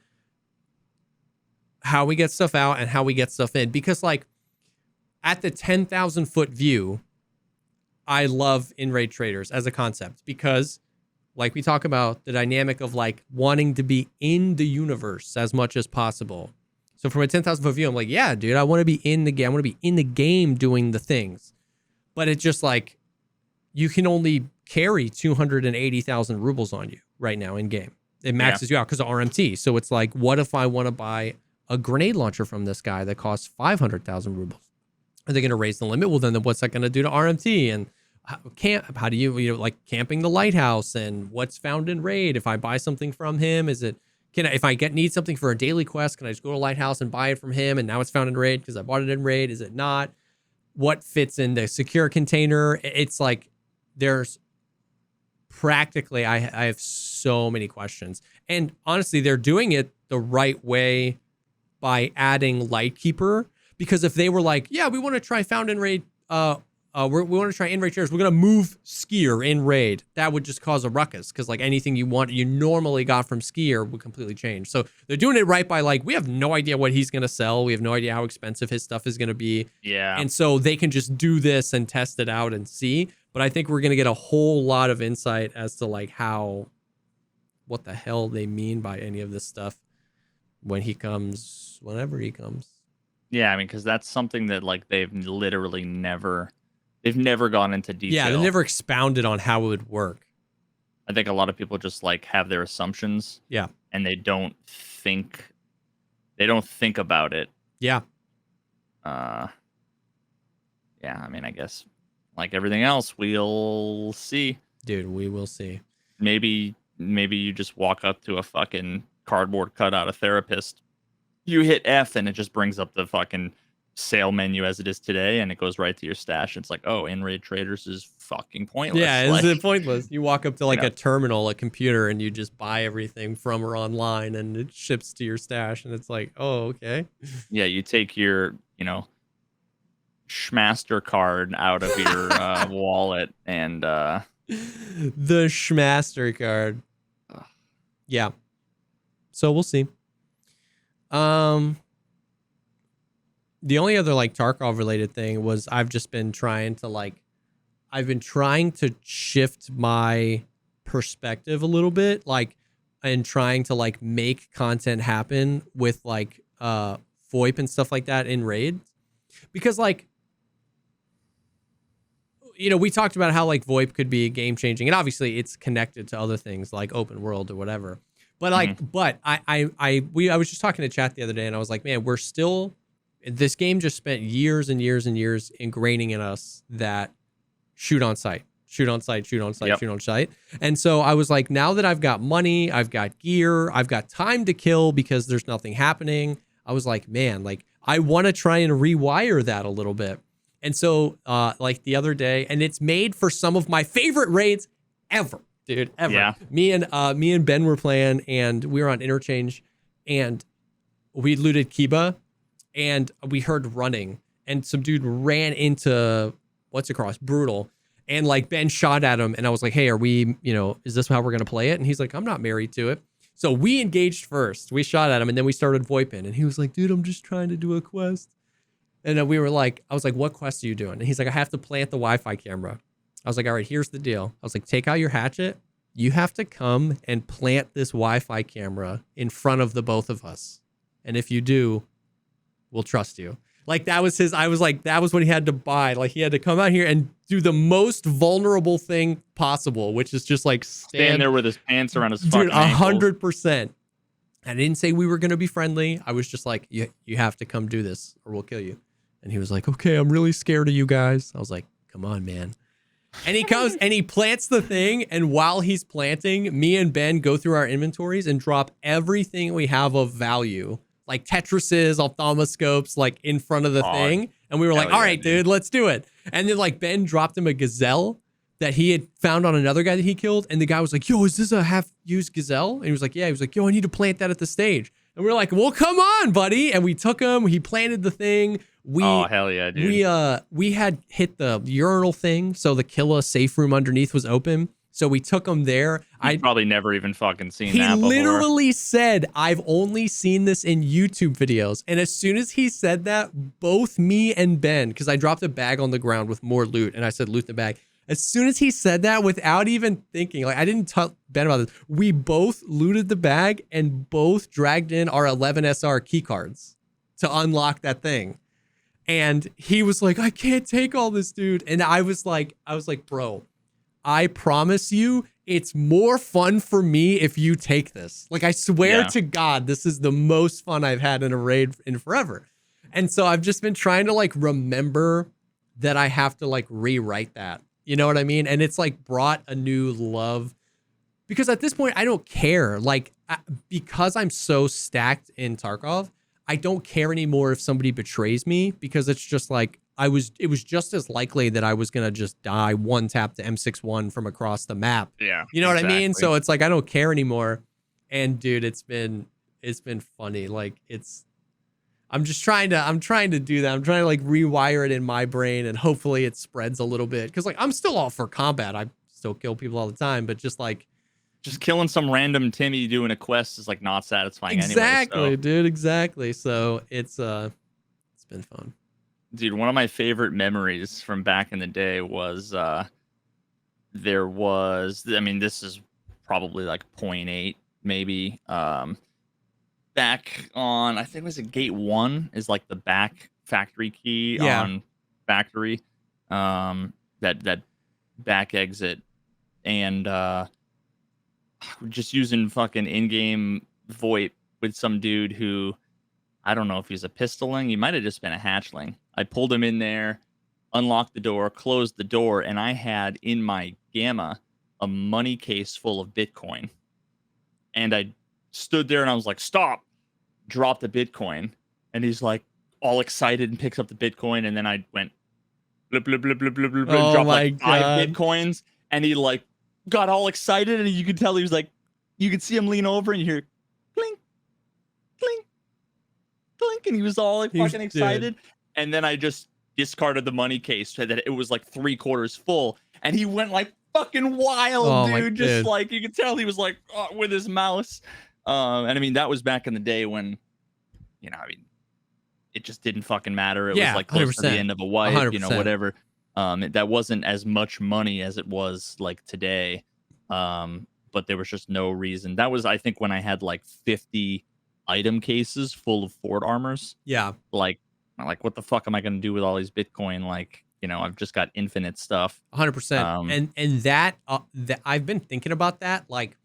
how we get stuff out and how we get stuff in. Because like at the 10,000 foot view, I love in-raid traders as a concept, because like we talk about the dynamic of like wanting to be in the universe as much as possible. So from a 10,000 foot view, I'm like, yeah, dude, I want to be in the game. I want to be in the game doing the things. But it's just like, you can only carry 280,000 rubles on you right now in game. It maxes you out because of RMT. So it's like, what if I want to buy a grenade launcher from this guy that costs 500,000 rubles? Are they going to raise the limit? Well, then what's that going to do to RMT? And how do you know, like camping the lighthouse and what's found in raid? If I buy something from him, is it, if I need something for a daily quest, can I just go to lighthouse and buy it from him? And now it's found in raid because I bought it in raid. Is it not? What fits in the secure container? It's like, there's practically, I have so many questions. And honestly, they're doing it the right way by adding Lightkeeper. Because if they were like, yeah, we want to try found in raid, we want to try in raid shares, we're gonna move Skier in raid, that would just cause a ruckus. Because like anything you normally got from Skier would completely change. So they're doing it right by like, we have no idea what he's gonna sell, we have no idea how expensive his stuff is gonna be. Yeah. And so they can just do this and test it out and see. But I think we're gonna get a whole lot of insight as to like what the hell they mean by any of this stuff when he comes, whenever he comes. Yeah, I mean, because that's something that like they've literally never gone into detail. Yeah, they've never expounded on how it would work. I think a lot of people just like have their assumptions. Yeah. And they don't think about it. Yeah. Yeah, I mean, I guess like everything else, we'll see. Dude, we will see. Maybe you just walk up to a fucking cardboard cutout of therapist. You hit F and it just brings up the fucking sale menu as it is today, and it goes right to your stash. It's like, oh, in-raid traders is fucking pointless. Yeah, like, it's pointless. You walk up to like a terminal, a computer, and you just buy everything from or online, and it ships to your stash, and it's like, oh, okay. Yeah, you take your, Schmaster card out of your wallet, and the Schmaster card. Yeah. So we'll see. The only other like Tarkov related thing was I've been trying to shift my perspective a little bit, like, and trying to like make content happen with like VoIP and stuff like that in raid, because like, we talked about how like VoIP could be game changing, and obviously it's connected to other things like open world or whatever. But like, but I was just talking to chat the other day, and I was like, man, this game just spent years and years and years ingraining in us that shoot on sight. And so I was like, now that I've got money, I've got gear, I've got time to kill because there's nothing happening. I was like, man, like I want to try and rewire that a little bit. And so like the other day, and it's made for some of my favorite raids ever. Dude, ever. Yeah. Me and Ben were playing, and we were on interchange, and we looted Kiba, and we heard running, and some dude ran into Brutal, and like Ben shot at him, and I was like, hey, are we, is this how we're gonna play it? And he's like, I'm not married to it. So we engaged first. We shot at him, and then we started VoIPing, and he was like, dude, I'm just trying to do a quest. And then I was like, what quest are you doing? And he's like, I have to plant the Wi-Fi camera. I was like, all right, here's the deal. I was like, take out your hatchet. You have to come and plant this Wi-Fi camera in front of the both of us. And if you do, we'll trust you. Like that was I was like, that was what he had to buy. Like he had to come out here and do the most vulnerable thing possible, which is just like stand there with his pants around his fucking ankles. 100%. I didn't say we were going to be friendly. I was just like, you have to come do this or we'll kill you. And he was like, okay, I'm really scared of you guys. I was like, come on, man. And he comes and he plants the thing. And while he's planting, me and Ben go through our inventories and drop everything we have of value, like Tetrises, ophthalmoscopes, like in front of the thing. And we were like, all right, dude, let's do it. And then like Ben dropped him a gazelle that he had found on another guy that he killed. And the guy was like, yo, is this a half-used gazelle? And he was like, yeah. He was like, yo, I need to plant that at the stage. And we were like, well, come on, buddy. And we took him. He planted the thing. Oh, hell yeah, dude. We had hit the urinal thing, so the Killa safe room underneath was open. So we took him there. I'd probably never even fucking seen that before. He literally said, I've only seen this in YouTube videos. And as soon as he said that, both me and Ben, because I dropped a bag on the ground with more loot, and I said, loot the bag. As soon as he said that, without even thinking, like I didn't tell Ben about this, we both looted the bag and both dragged in our 11SR key cards to unlock that thing. And he was like, I can't take all this, dude. And I was like, bro, I promise you, it's more fun for me if you take this. Like, I swear to God, this is the most fun I've had in a raid in forever. And so I've just been trying to like remember that I have to like rewrite that. You know what I mean? And it's like brought a new love because at this point I don't care. Like because I'm so stacked in Tarkov, I don't care anymore if somebody betrays me because it's just like it was just as likely that I was gonna just die one tap to M61 from across the map. Yeah. You know what I mean? So it's like I don't care anymore. And dude, it's been funny. Like I'm trying to do that. I'm trying to like rewire it in my brain and hopefully it spreads a little bit. Cause like I'm still all for combat. I still kill people all the time, but just killing some random Timmy doing a quest is like not satisfying exactly, anyway. So. Dude, exactly. So it's been fun. Dude, one of my favorite memories from back in the day was there was, I mean, this is probably like 0.8 maybe. Back on, I think it was at Gate 1 is like the back factory key on factory. That back exit. And just using fucking in-game VoIP with some dude who, I don't know if he's a pistoling. He might have just been a hatchling. I pulled him in there, unlocked the door, closed the door, and I had in my Gamma a money case full of Bitcoin. And I stood there and I was like, stop, dropped the Bitcoin. And he's like all excited and picks up the Bitcoin. And then I went, blip, blip, blip, blip, blip, blip, Oh dropped my like God. 5 Bitcoins. And he like got all excited. And you could tell he was like, you could see him lean over and you hear clink, clink, clink. And he was all like fucking excited. And then I just discarded the money case so that it was like 3/4 full. And he went like fucking wild, dude. Just like you could tell he was like with his mouse. And I mean, that was back in the day when, you know, I mean, it just didn't fucking matter. It was like close 100%. To the end of a wipe, 100%. You know, whatever. That wasn't as much money as it was like today. But there was just no reason. That was, I think, when I had like 50 item cases full of Ford armors. Yeah. Like what the fuck am I going to do with all these Bitcoin? Like, you know, I've just got infinite stuff. 100%. And that I've been thinking about that. Like,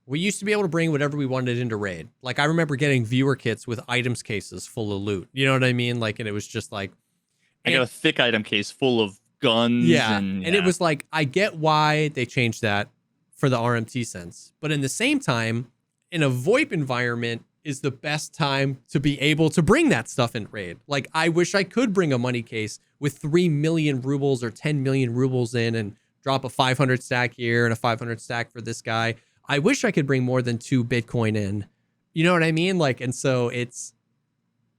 we used to be able to bring whatever we wanted into raid. Like, I remember getting viewer kits with items cases full of loot. You know what I mean? Like, and it was just like, I got a thick item case full of guns. Yeah. And it was like, I get why they changed that for the RMT sense. But in the same time, in a VoIP environment is the best time to be able to bring that stuff in raid. Like, I wish I could bring a money case with 3 million rubles or 10 million rubles in and drop a 500 stack here and a 500 stack for this guy. I wish I could bring more than 2 Bitcoin in. You know what I mean? Like, and so it's,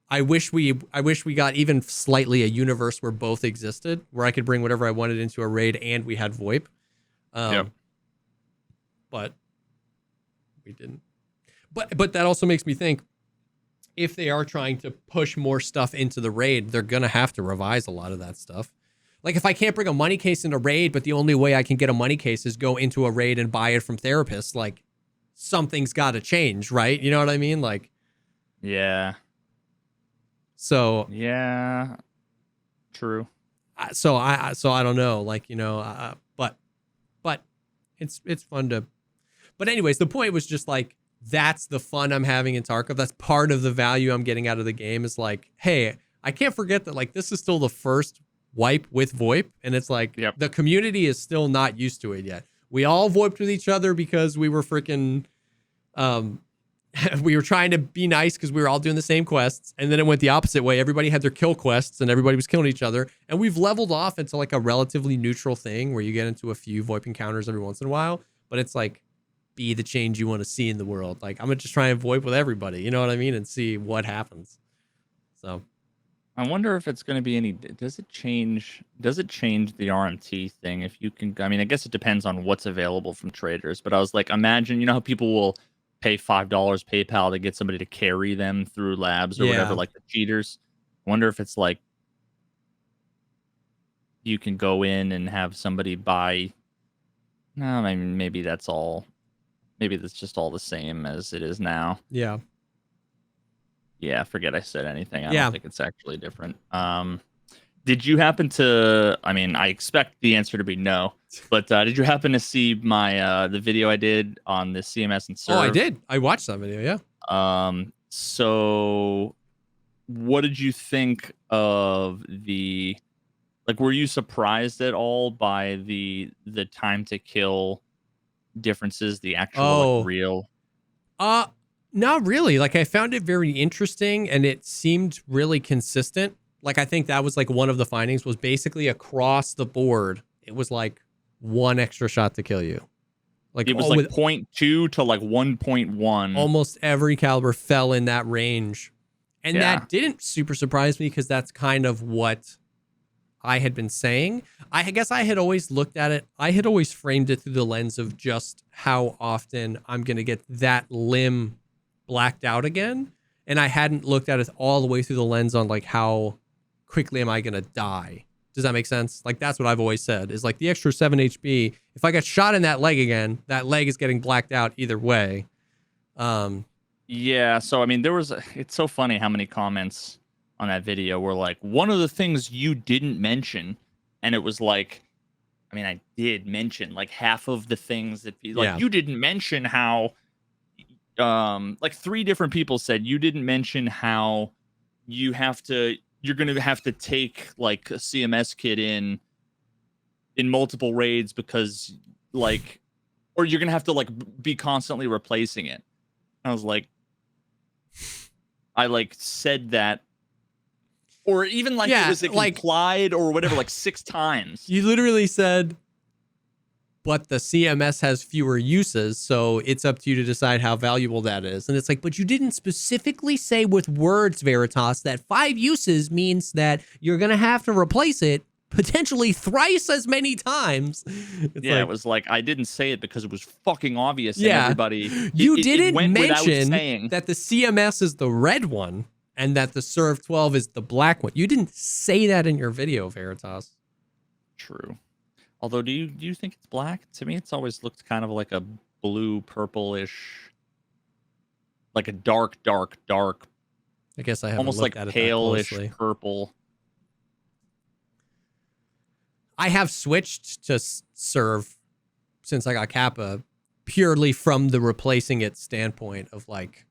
I wish we got even slightly a universe where both existed, where I could bring whatever I wanted into a raid and we had VoIP. But we didn't. But that also makes me think, if they are trying to push more stuff into the raid, they're going to have to revise a lot of that stuff. Like, if I can't bring a money case into raid, but the only way I can get a money case is go into a raid and buy it from therapists, like, something's got to change, right? You know what I mean? Like, yeah. So yeah, true. So I don't know, like, you know, but it's fun to. But anyways, the point was just like, that's the fun I'm having in Tarkov. That's part of the value I'm getting out of the game is like, hey, I can't forget that, like, this is still the first wipe with VoIP. And it's like, the community is still not used to it yet. We all VoIPed with each other because we were freaking, we were trying to be nice because we were all doing the same quests. And then it went the opposite way. Everybody had their kill quests and everybody was killing each other. And we've leveled off into like a relatively neutral thing where you get into a few VoIP encounters every once in a while. But it's like, be the change you want to see in the world. Like, I'm gonna just try and VoIP with everybody, you know what I mean, and see what happens. So I wonder if it's going to be any, does it change the RMT thing? If you can, I mean, I guess it depends on what's available from traders, but I was like, imagine, you know how people will pay $5 PayPal to get somebody to carry them through labs or whatever, like the cheaters. I wonder if it's like, you can go in and have somebody buy, no, I mean, maybe that's just all the same as it is now. Yeah. Yeah, forget I said anything. I don't think it's actually different. Did you happen to, I mean, I expect the answer to be no, but did you happen to see my the video I did on the CMS and serve? Oh, I did. I watched that video, yeah. So what did you think of the, like, were you surprised at all by the time to kill differences, the actual like Oh, real? uh, not really. Like I found it very interesting and it seemed really consistent. Like I think that was like one of the findings was basically across the board. It was like one extra shot to kill you. Like It was all like with zero point 0.2 to like 1.1. almost every caliber fell in that range. And Yeah. that didn't super surprise me because that's kind of what I had been saying. I guess I had always looked at it. I had always framed it through the lens of just how often I'm going to get that limb blacked out again. And I hadn't looked at it all the way through the lens on like how quickly am I going to die? Does that make sense? Like that's what I've always said is like the extra 7 HP. If I get shot in that leg again, that leg is getting blacked out either way. Yeah, so I mean it's so funny how many comments on that video were like, one of the things you didn't mention, and it was like, I mean, I did mention like half of the things that like Yeah. you didn't mention how like 3 different people said you didn't mention how you're going to have to take like a CMS kit in multiple raids because like, or you're going to have to like be constantly replacing it. I was like, I like said that, or even like Yeah, it was like like implied or whatever, like 6 times. you literally said, but the CMS has fewer uses, so it's up to you to decide how valuable that is. And it's like, but you didn't specifically say with words, Veritas, that 5 uses means that you're going to have to replace it potentially thrice as many times. It's Yeah, like, it was like I didn't say it because it was fucking obvious and yeah, everybody. you It didn't went without mention saying. that the CMS is the red one and that the Serve 12 is the black one. You didn't say that in your video, Veritas. True. Although, do you think it's black? To me, it's always looked kind of like a blue, purplish, like a dark, I guess I haven't almost looked like at it that palish closely. purple. I have switched to Serve since I got Kappa purely from the replacing it standpoint of like,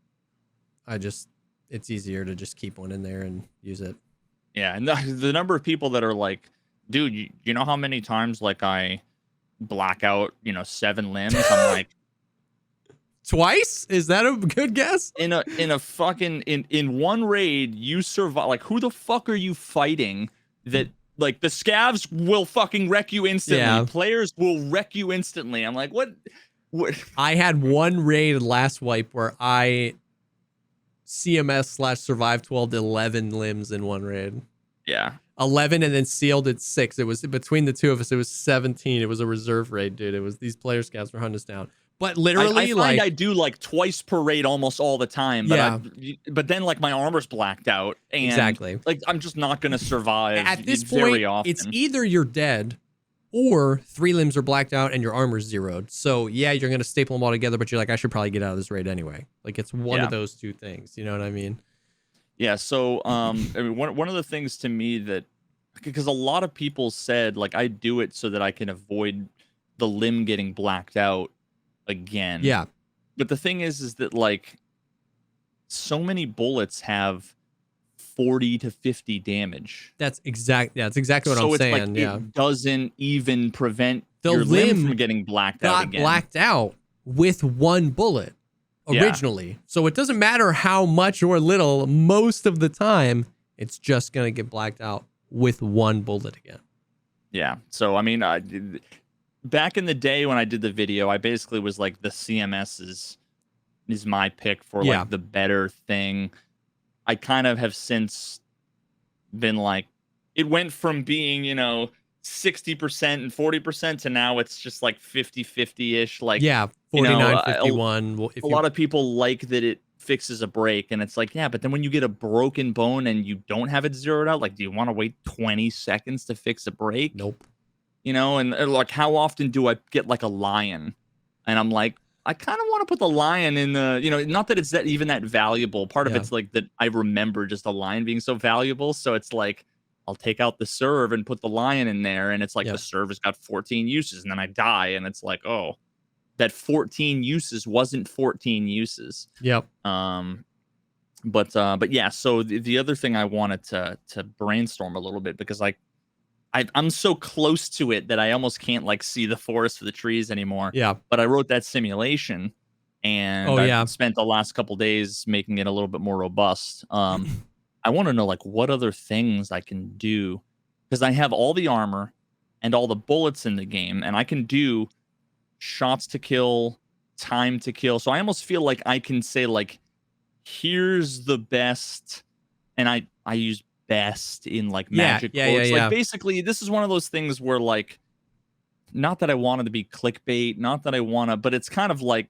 it's easier to just keep one in there and use it. Yeah, and the number of people that are like, dude, you know how many times like I black out, 7 limbs? I'm like, Twice? Is that a good guess? in a fucking in one raid, you survive. Like, who the fuck are you fighting that like the scavs will fucking wreck you instantly? Yeah. Players will wreck you instantly. I'm like, what? I had one raid last wipe where I CMS/survive 12 11 limbs in one raid. Yeah. 11 and then sealed at 6. It was between the two of us. It was 17. It was a reserve raid, dude. It was these player scouts were hunting us down. But literally, I like I do like twice per raid almost all the time. But yeah. but then like my armor's blacked out, and exactly. like I'm just not gonna survive. At this very point, often. it's either you're dead or 3 limbs are blacked out and your armor's zeroed. So yeah, you're gonna staple them all together, but you're like, I should probably get out of this raid anyway. Like it's one of those two things. You know what I mean? Yeah. So I mean, one of the things to me that, because a lot of people said like I do it so that I can avoid the limb getting blacked out again. Yeah. But the thing is that like so many bullets have 40 to 50 damage. That's exactly what I'm saying. Like, yeah. it doesn't even prevent the your limb limb from getting blacked out again. Blacked out with one bullet originally. Yeah. So it doesn't matter how much or little, most of the time, it's just going to get blacked out with one bullet again. Yeah. So, I mean, back in the day when I did the video, I basically was like, the CMS is my pick for like the better thing. I kind of have since been like, it went from being, 60% and 40% to now it's just like 50-50-ish. Like, 49, 51. A lot of people like that it fixes a break, and it's like, yeah, but then when you get a broken bone and you don't have it zeroed out, like, do you want to wait 20 seconds to fix a break? Nope. And like, how often do I get like a lion? And I'm like, I kind of want to put the lion in the, not that it's even that valuable. Part of it's like that I remember just a lion being so valuable. So it's like, I'll take out the serve and put the lion in there. And it's like the serve has got 14 uses, and then I die. And it's like, oh, that 14 uses wasn't 14 uses. Yep. But yeah. So the other thing I wanted to brainstorm a little bit, because like I'm so close to it that I almost can't like see the forest for the trees anymore. Yeah. But I wrote that simulation, Oh and I've yeah. spent the last couple days making it a little bit more robust. I want to know like what other things I can do, because I have all the armor and all the bullets in the game, and I can do shots to kill, time to kill. So I almost feel like I can say like, here's the best, and I use best in like Yeah. magic Yeah. Yeah. quotes. Like Yeah. basically, this is one of those things where like, not that I wanted to be clickbait, not that I want to, but it's kind of like,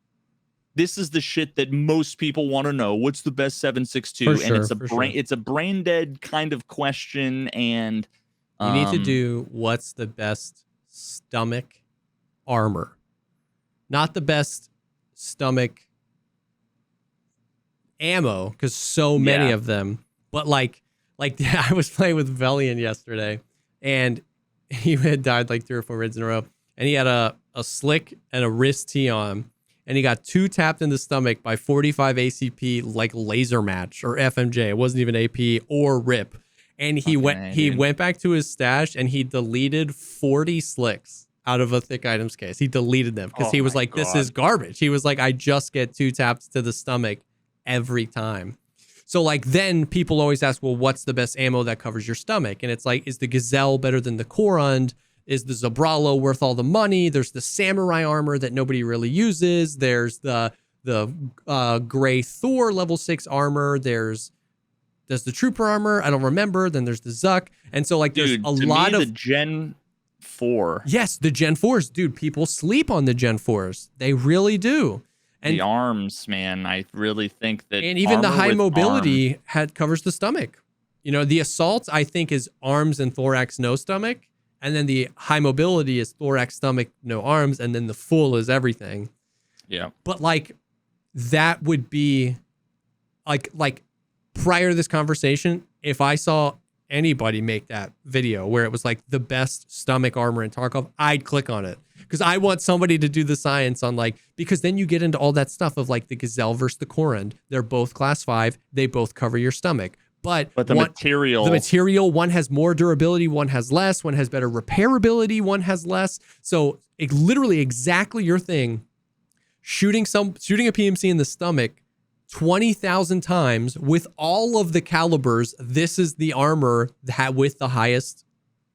this is the shit that most people want to know. What's the best For 7.62? And sure. For sure. it's a brain dead kind of question. And You need to do what's the best stomach armor, not the best stomach ammo, because so many yeah. of them. But like I was playing with Velian yesterday, and he had died like 3 or 4 raids in a row, and he had a slick and a wrist T on, and he got 2 tapped in the stomach by 45 ACP like laser match or FMJ. It wasn't even AP or RIP. And he went back to his stash and he deleted 40 slicks out of a thick items case. He deleted them because he was like, this is garbage. He was like, I just get 2 taps to the stomach every time. So like then people always ask, well, what's the best ammo that covers your stomach? And it's like, is the Gazelle better than the Korund? Is the Zabralo worth all the money? There's the samurai armor that nobody really uses. There's the gray Thor level 6 armor. There's the trooper armor. I don't remember. Then there's the Zuck. And so like there's a lot of the Gen 4. Yes, the Gen 4s, dude. People sleep on the Gen 4s. They really do. And the arms, man, I really think that, and even the high mobility covers the stomach. You know, the assault I think is arms and thorax, no stomach, and then the high mobility is thorax, stomach, no arms, and then the full is everything. Yeah. But like that would be like prior to this conversation, if I saw anybody make that video where it was like the best stomach armor in Tarkov, I'd click on it. Because I want somebody to do the science on like, because then you get into all that stuff of like the Gazelle versus the Korund. They're both class 5. They both cover your stomach. But the material, one has more durability, one has less, one has better repairability, one has less. So it literally exactly your thing. Shooting a PMC in the stomach 20,000 times with all of the calibers. This is the armor that with the highest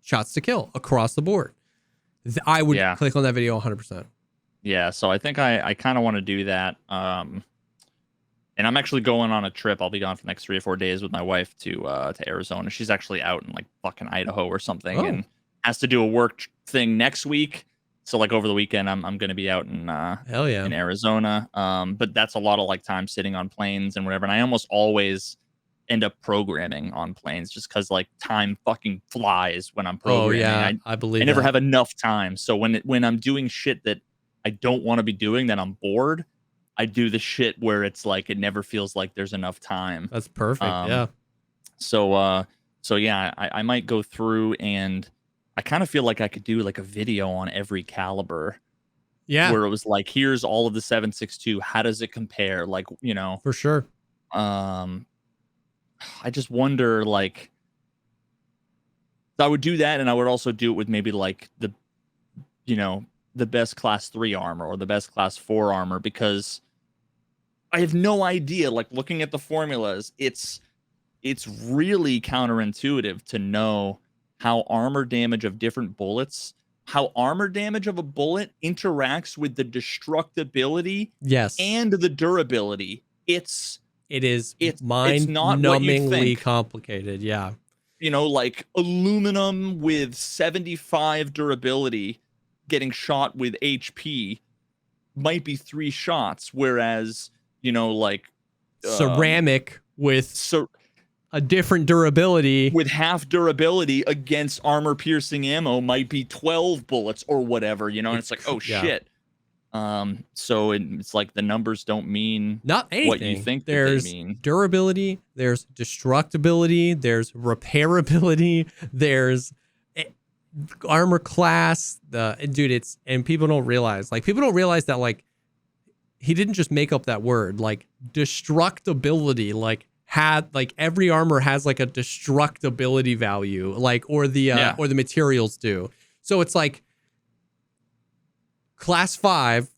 shots to kill across the board. I would click on that video 100%. Yeah, so I think I kind of want to do that. And I'm actually going on a trip. I'll be gone for the next 3 or 4 days with my wife to Arizona. She's actually out in like fucking Idaho or something, and has to do a work thing next week. So like over the weekend, I'm going to be out in in Arizona. But that's a lot of like time sitting on planes and whatever. And I almost always end up programming on planes just because like time fucking flies when I'm programming. Oh yeah, I believe I never have enough time. So when I'm doing shit that I don't want to be doing, that I'm bored, I do the shit where it's like it never feels like there's enough time. That's perfect. Yeah. So yeah, I might go through, and I kind of feel like I could do like a video on every caliber. Yeah. Where it was like, here's all of the 7.62. How does it compare? Like, you know, for sure. I just wonder, like, I would do that, and I would also do it with maybe like the best class 3 armor or the best class 4 armor, because I have no idea. Like, looking at the formulas, it's really counterintuitive to know how armor damage of different bullets, how armor damage of a bullet interacts with the destructibility, and the durability. It is mind-numbingly complicated. Yeah. You know, like aluminum with 75 durability getting shot with HP might be 3 shots, whereas, you know, like ceramic with a different durability, with half durability against armor piercing ammo might be 12 bullets or whatever, you know, and it's like, oh shit. So it's like the numbers don't mean not anything. What you think there's they mean. Durability, there's destructibility, there's repairability, there's armor class. And people don't realize that like he didn't just make up that word. Like destructibility, like had like every armor has like a destructibility value, like or the materials do. So it's like class 5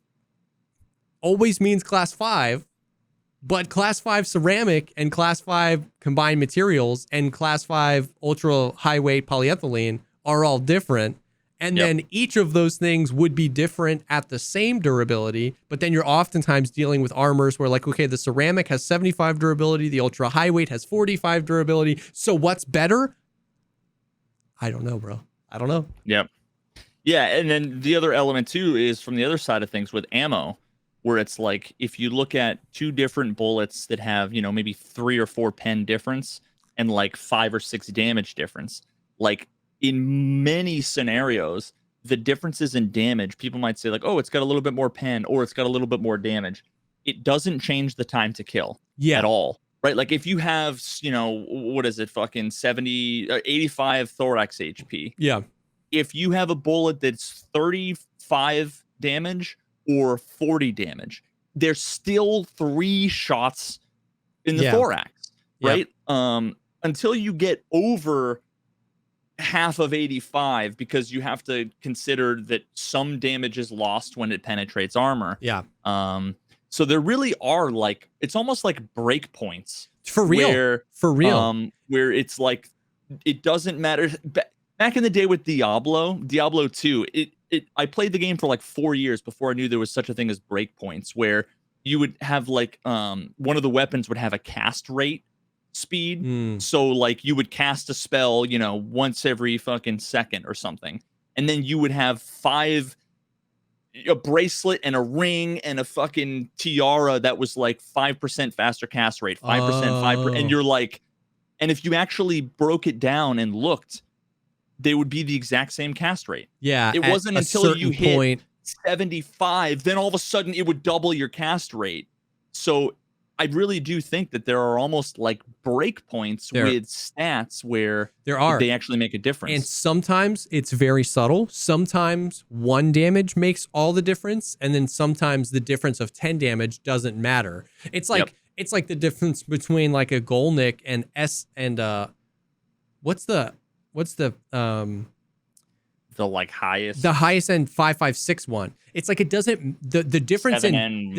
always means class 5, but class 5 ceramic and class 5 combined materials and class 5 ultra high weight polyethylene are all different. And then each of those things would be different at the same durability, but then you're oftentimes dealing with armors where like, okay, the ceramic has 75 durability, the ultra high weight has 45 durability. So what's better? I don't know, bro. I don't know. Yep. Yeah, and then the other element too is from the other side of things with ammo, where it's like if you look at two different bullets that have, you know, maybe 3 or 4 pen difference and like 5 or 6 damage difference, like in many scenarios, the differences in damage, people might say like, oh, it's got a little bit more pen or it's got a little bit more damage. It doesn't change the time to kill at all. Right? Like if you have, you know, what is it? Fucking 85 thorax HP. Yeah. If you have a bullet that's 35 damage or 40 damage, there's still 3 shots in the thorax, right? Until you get over half of 85, because you have to consider that some damage is lost when it penetrates armor. Yeah. So there really are like, it's almost like breakpoints for real. Where it's like it doesn't matter. Back in the day with Diablo 2, I played the game for like 4 years before I knew there was such a thing as breakpoints, where you would have like one of the weapons would have a cast rate speed. So like you would cast a spell, you know, once every fucking second or something. And then you would have 5, a bracelet and a ring and a fucking tiara that was like 5% faster cast rate, 5%, 5%. And you're like, and if you actually broke it down and looked, they would be the exact same cast rate. Yeah. It wasn't until you hit 75, then all of a sudden it would double your cast rate. So I really do think that there are almost like breakpoints with stats where they actually make a difference. And sometimes it's very subtle. Sometimes 1 damage makes all the difference, and then sometimes the difference of 10 damage doesn't matter. It's like it's like the difference between like a Golnick and what's the like highest end 5.56 one. It's like it doesn't the difference in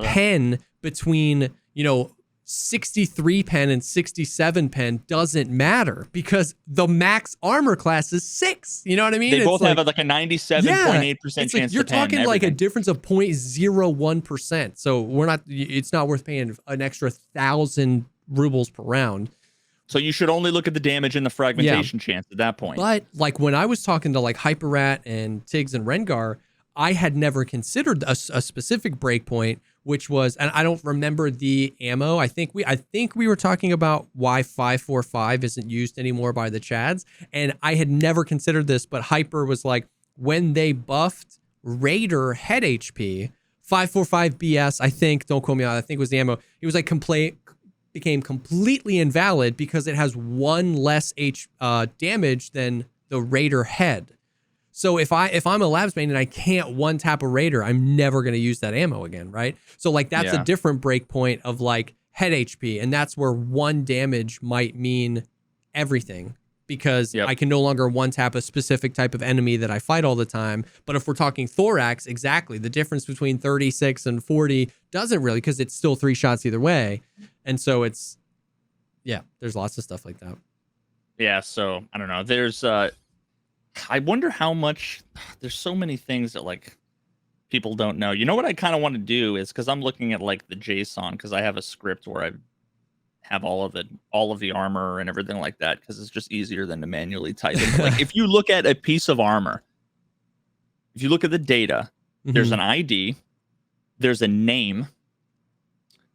pen between, you know, 63 pen and 67 pen doesn't matter because the max armor class is 6. You know what I mean? They both have like a 97.8% chance. Like you're talking like a difference of 0.01%. So it's not worth paying an extra 1,000 rubles per round. So you should only look at the damage and the fragmentation chance at that point. But like when I was talking to like Hyperrat and Tiggs and Rengar, I had never considered a specific breakpoint, which was, and I don't remember the ammo. I think we were talking about why 545 isn't used anymore by the Chads, and I had never considered this. But Hyper was like, when they buffed Raider head HP, 545 BS, I think, don't quote me on it, I think it was the ammo. It was like became completely invalid because it has 1 less damage than the Raider head. So if I'm a Labs main and I can't 1-tap a Raider, I'm never going to use that ammo again, right? So like that's a different breakpoint of like head HP, and that's where 1 damage might mean everything because I can no longer 1-tap a specific type of enemy that I fight all the time. But if we're talking thorax, exactly, the difference between 36 and 40 doesn't really, because it's still 3 shots either way. And so it's, there's lots of stuff like that. Yeah, so I don't know. There's I wonder how much, there's so many things that like people don't know. You know what I kind of want to do is, because I'm looking at like the JSON, because I have a script where I have all of the armor and everything like that, because it's just easier than to manually type it. Like if you look at a piece of armor, if you look at the data, there's an ID, there's a name.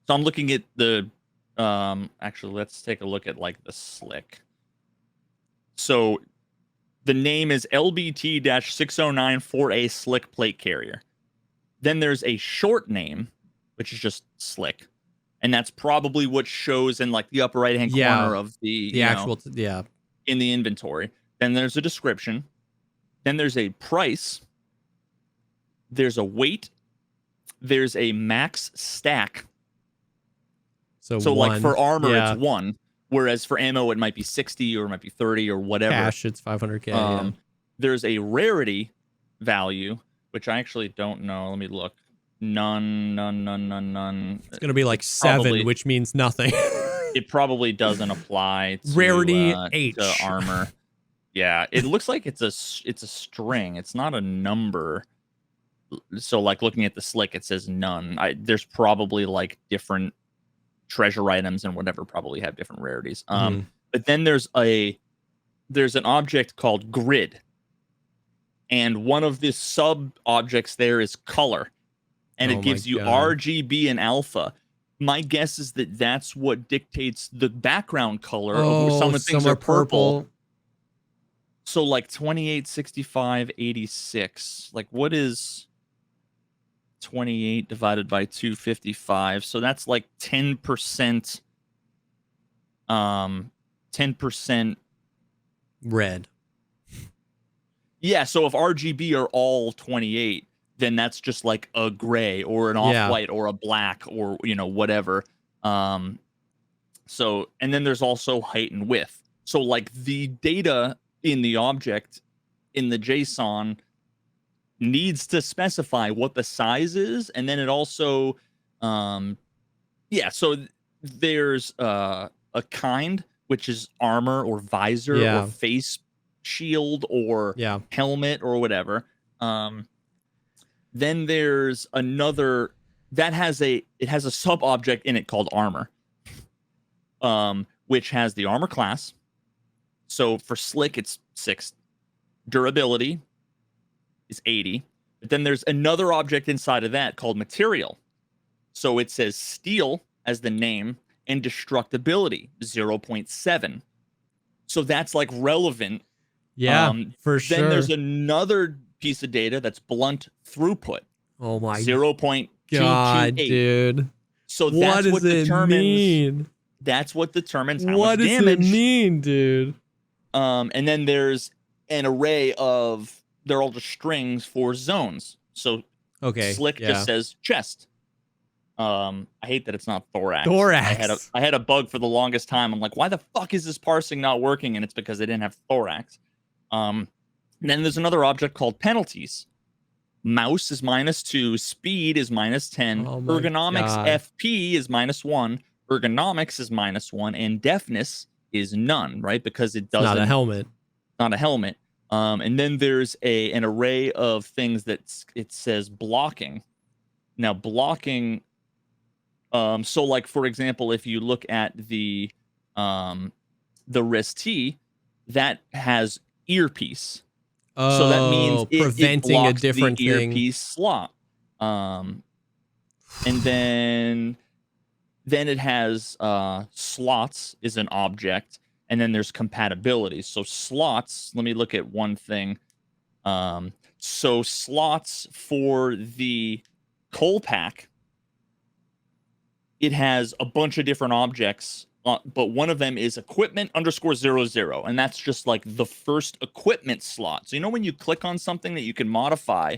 So I'm looking at the actually let's take a look at like the slick. So the name is LBT-6094A Slick Plate Carrier. Then there's a short name, which is just Slick. And that's probably what shows in like the upper right-hand corner of the actual in the inventory. Then there's a description. Then there's a price. There's a weight. There's a max stack. So like for one. armor, it's Yeah. 1, whereas for ammo, it might be 60 or it might be 30 or whatever. Cash, it's 500k. Yeah. There's a rarity value, which I actually don't know. Let me look. None. It's gonna be like 7, which means nothing. It probably doesn't apply to Rarity H to armor. Yeah, it looks like it's a string. It's not a number. So like looking at the slick, it says none. There's probably like different treasure items and whatever probably have different rarities. But then there's an object called grid, and one of the sub objects there is color, and it gives you RGB and alpha. My guess is that that's what dictates the background color of some things are purple. So like 28, 65, 86. Like what is 28 divided by 255? So that's like 10%. 10% red. Yeah, so if RGB are all 28, then that's just like a gray or an off-white or a black or whatever. So and then there's also height and width. So like the data in the object in the JSON needs to specify what the size is, and then it also so there's a kind, which is armor or visor or face shield or helmet or whatever. Then there's another that has a sub object in it called armor, which has the armor class. So for slick, it's 6. Durability is 80. But then there's another object inside of that called material. So it says steel as the name and destructibility 0.7. So that's like relevant. Yeah, for sure. Then there's another piece of data that's blunt throughput. Oh my 0.228. God, dude. So that's what determines. That's what determines how much damage. What does it mean, dude? And then there's an array of, they're all just strings for zones. So slick just says chest. I hate that it's not thorax. I had a bug for the longest time. I'm like, why the fuck is this parsing not working? And it's because they didn't have thorax. And then there's another object called penalties. Mouse is -2, speed is -10, ergonomics FP is -1, ergonomics is -1, and deafness is none, right? Because it doesn't. Not a helmet. Not a helmet. And then there's an array of things that it says blocking. Now blocking. So like for example, if you look at the wrist T, that has earpiece. So that means preventing it blocks a different the earpiece slot. And then it has slots is an object, and then there's compatibility. So slots, let me look at one thing. So slots for the coal pack, it has a bunch of different objects, but one of them is equipment _00, and that's just like the first equipment slot. So when you click on something that you can modify,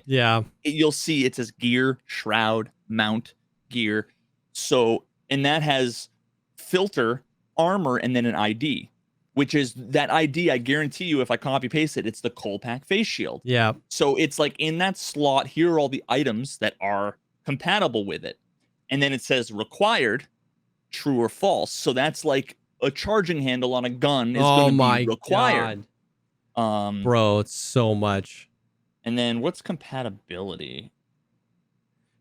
you'll see it says gear, shroud, mount, gear. So, and that has filter, armor, and then an ID, which is that ID. I guarantee you, if I copy paste it, it's the coal pack face shield. Yeah. So it's like in that slot, here are all the items that are compatible with it. And then it says required, true or false. So that's like a charging handle on a gun is going to be required. God. Bro, it's so much. And then what's compatibility?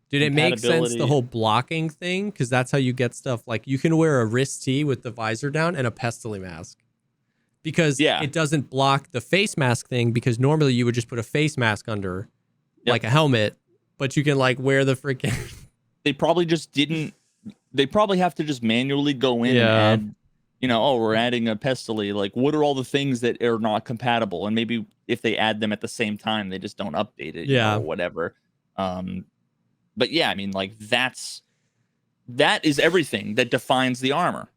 Dude, it makes sense, the whole blocking thing, because that's how you get stuff. Like you can wear a wrist tee with the visor down and a pestily mask. Because it doesn't block the face mask thing, because normally you would just put a face mask under like a helmet, but you can like wear the freaking... They probably just didn't. They probably have to just manually go in and add, we're adding a pestily. Like, what are all the things that are not compatible? And maybe if they add them at the same time, they just don't update it, or whatever. But yeah, I mean, like that is everything that defines the armor.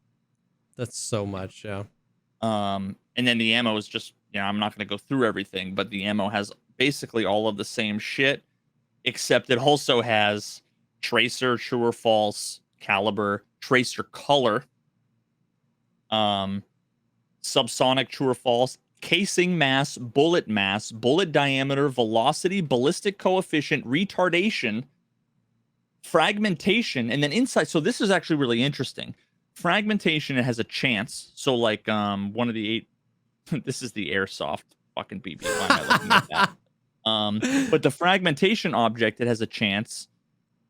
That's so much, And then the ammo is just, I'm not going to go through everything, but the ammo has basically all of the same shit, except it also has tracer, true or false, caliber, tracer color, subsonic, true or false, casing mass, bullet diameter, velocity, ballistic coefficient, retardation, fragmentation, and then insight. So this is actually really interesting. Fragmentation, it has a chance. So like one of the 8 this is the airsoft fucking BB. Why am I looking at that? But the fragmentation object, it has a chance,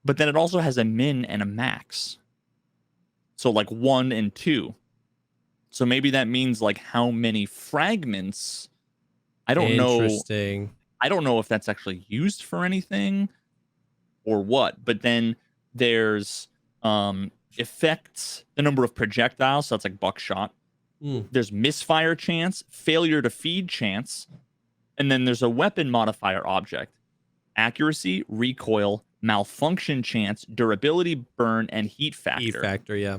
but then it also has a min and a max. So like 1 and 2. So maybe that means like how many fragments. I don't know. Interesting. I don't know if that's actually used for anything or what. But then there's effects, the number of projectiles. So that's like buckshot. There's misfire chance, failure to feed chance, and then there's a weapon modifier object. Accuracy, recoil, malfunction chance, durability, burn, and heat factor. Heat factor, yeah.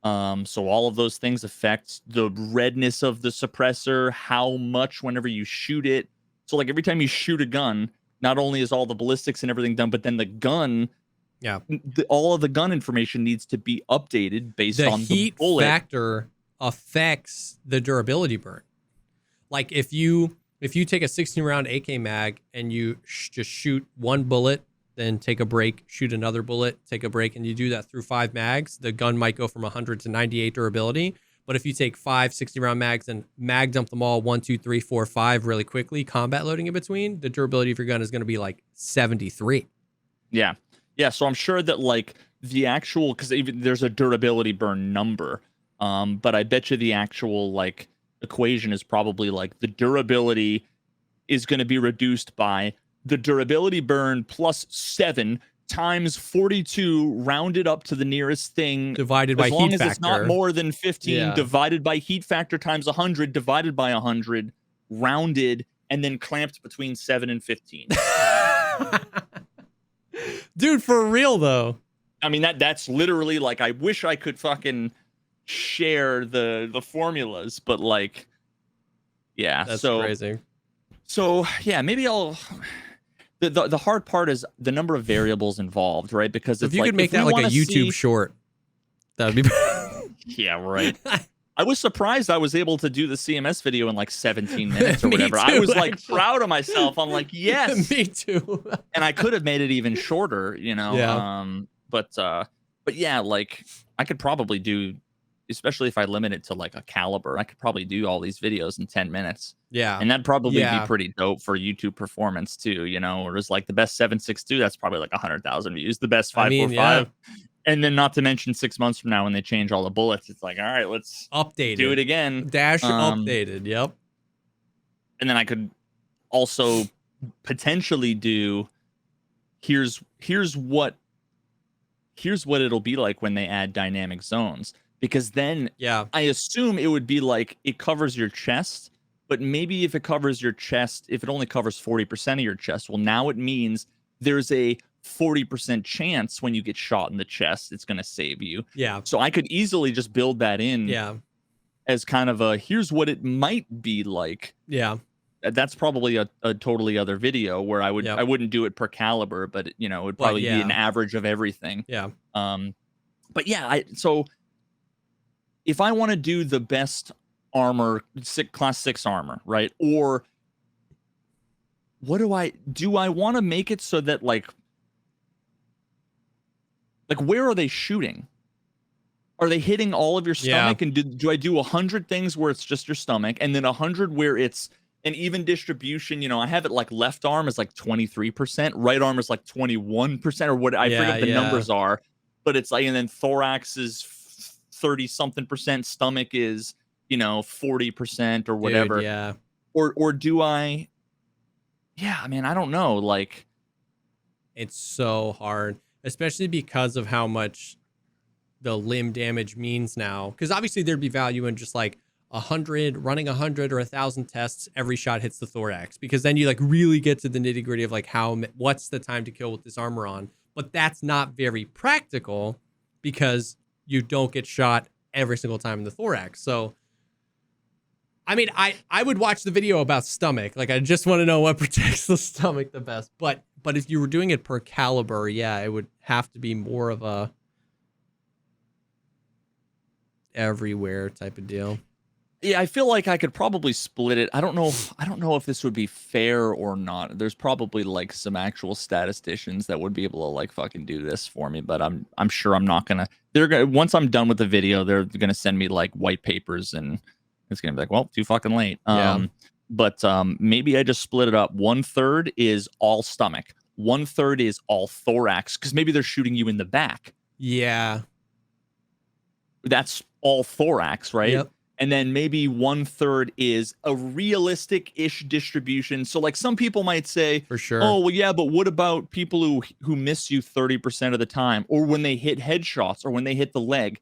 So all of those things affect the redness of the suppressor, how much whenever you shoot it. So like every time you shoot a gun, not only is all the ballistics and everything done, but then the gun, all of the gun information needs to be updated based on the bullet. The heat factor affects the durability burn. Like if you take a 16 round AK mag and you just shoot one bullet, then take a break, shoot another bullet, take a break, and you do that through 5 mags, the gun might go from 100 to 98 durability. But if you take 5 60 round mags and mag dump them all 1, 2, 3, 4, 5 really quickly, combat loading in between, the durability of your gun is going to be like 73. Yeah. So I'm sure that like the actual, because even there's a durability burn number, but I bet you the actual like equation is probably like the durability is going to be reduced by the durability burn plus 7 times 42 rounded up to the nearest thing divided by heat factor. As long as it's not more than 15 divided by heat factor times 100 divided by 100 rounded and then clamped between 7 and 15. Dude, for real though. I mean that's literally like I wish I could fucking share the formulas, but like that's crazy. So yeah, maybe I'll. The hard part is the number of variables involved, right? Because if you could make that like a YouTube short, that would be. Yeah, right. I was surprised I was able to do the CMS video in like 17 minutes or whatever. Too, I was like proud of myself. I'm like, yes. Me too. And I could have made it even shorter, you know. Yeah. But yeah, like I could probably do, especially if I limit it to like a caliber, I could probably do all these videos in 10 minutes. Yeah. And that'd probably be pretty dope for YouTube performance too, you know, or it's like the best 7.62, that's probably like 100,000 views. The best 5.45. And then not to mention 6 months from now when they change all the bullets, it's like, all right, let's update do it again. Dash updated. Yep. And then I could also potentially do here's what it'll be like when they add dynamic zones. Because then I assume it would be like it covers your chest, but maybe if it covers your chest, if it only covers 40% of your chest, well, now it means there's a 40% chance when you get shot in the chest, it's going to save you. Yeah. So I could easily just build that in as kind of a, here's what it might be like. Yeah. That's probably a totally other video where I wouldn't do it per caliber, but you know, it would probably be an average of everything. Yeah. But yeah, so if I want to do the best armor, class 6 armor, right? Or what do I want to make it so that like where are they shooting? Are they hitting all of your stomach? And do I do 100 things where it's just your stomach and then 100 where it's an even distribution? You know, I have it like left arm is like 23%, right arm is like 21% or what I forget the numbers are, but it's like, and then thorax is 30 something percent, stomach is, you know, 40% or whatever. Dude, yeah. Or do I I mean, I don't know, like it's so hard, especially because of how much the limb damage means now, because obviously there'd be value in just like 100 running 100 or 1,000 tests, every shot hits the thorax, because then you like really get to the nitty gritty of like what's the time to kill with this armor on. But that's not very practical because you don't get shot every single time in the thorax. So, I mean, I would watch the video about stomach. Like, I just want to know what protects the stomach the best. But if you were doing it per caliber, it would have to be more of a everywhere type of deal. Yeah, I feel like I could probably split it. I don't know if this would be fair or not. There's probably like some actual statisticians that would be able to like fucking do this for me, but I'm sure I'm not gonna. They're gonna once I'm done with the video, they're gonna send me like white papers, and it's gonna be like, well, too fucking late. Yeah. But maybe I just split it up. 1/3 is all stomach. 1/3 is all thorax, because maybe they're shooting you in the back. Yeah. That's all thorax, right? Yep. And then maybe 1/3 is a realistic-ish distribution. So like some people might say, For sure. oh, well, yeah, but what about people who miss you 30% of the time, or when they hit headshots, or when they hit the leg?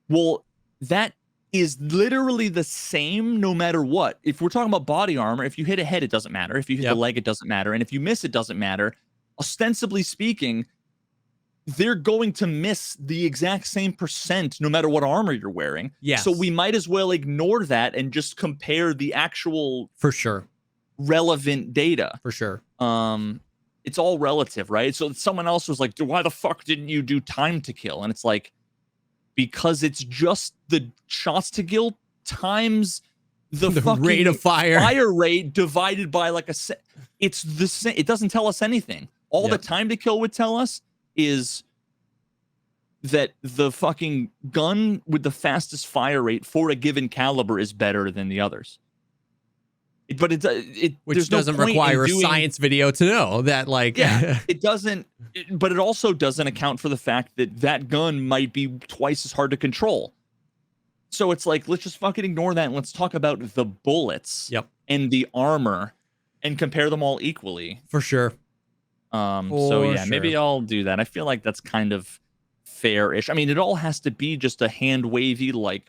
Well, that is literally the same no matter what. If we're talking about body armor, if you hit a head, it doesn't matter. If you hit the leg, it doesn't matter. And if you miss, it doesn't matter. Ostensibly speaking, they're going to miss the exact same percent no matter what armor you're wearing. Yes. So we might as well ignore that and just compare the actual For sure. relevant data. For sure. It's all relative, right? So someone else was like, why the fuck didn't you do time to kill? And it's like, because it's just the shots to kill times the fucking rate of fire rate divided by like it's the same. It doesn't tell us anything. All the time to kill would tell us is that the fucking gun with the fastest fire rate for a given caliber is better than the others. But which doesn't require a science video to know that, like, it doesn't. But it also doesn't account for the fact that that gun might be twice as hard to control. So it's like, let's just fucking ignore that and let's talk about the bullets and the armor and compare them all equally. For sure. Maybe I'll do that. I feel like that's kind of fair-ish. I mean, it all has to be just a hand wavy, like,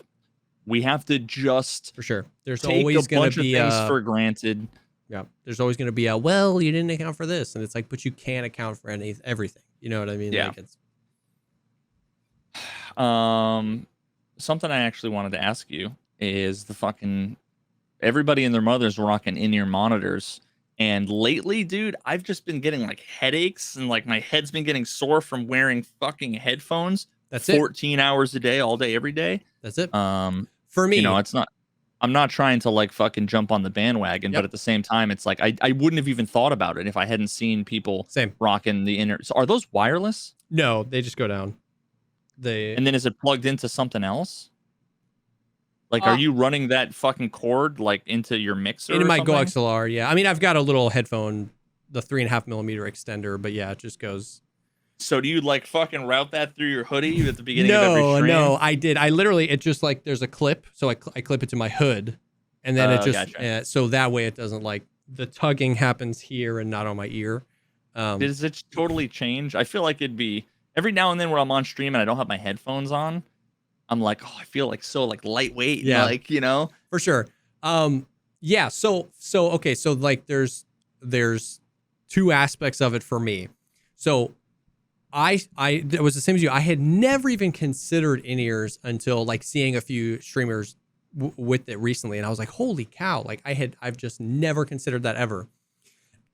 we have to just for sure. There's take always going to be things for granted. Yeah, there's always going to be well, you didn't account for this, and it's like, but you can't account for everything. You know what I mean? Yeah. Like it's... Something I actually wanted to ask you is the fucking everybody and their mothers rocking in-ear monitors. And lately, dude, I've just been getting like headaches and like my head's been getting sore from wearing fucking headphones. That's 14 hours a day, all day, every day. That's it. For me, you know, I'm not trying to like fucking jump on the bandwagon, but at the same time, it's like I wouldn't have even thought about it if I hadn't seen people rocking the inner. So are those wireless? No, they just go down. And then is it plugged into something else? Like, are you running that fucking cord like into your mixer? Into my Go XLR, yeah. I mean, I've got a little headphone, the 3.5mm extender, but yeah, it just goes. So do you like fucking route that through your hoodie at the beginning of every stream? No, I did. I literally, it just like, there's a clip. So I clip it to my hood and then it just, so that way it doesn't like, the tugging happens here and not on my ear. Does it totally change? I feel like it'd be, every now and then where I'm on stream and I don't have my headphones on, I'm like, oh, I feel like so like lightweight. Yeah. Like, you know? For sure. Yeah. So, okay. So like there's two aspects of it for me. So it was the same as you. I had never even considered in-ears until like seeing a few streamers with it recently. And I was like, holy cow. Like I've just never considered that ever.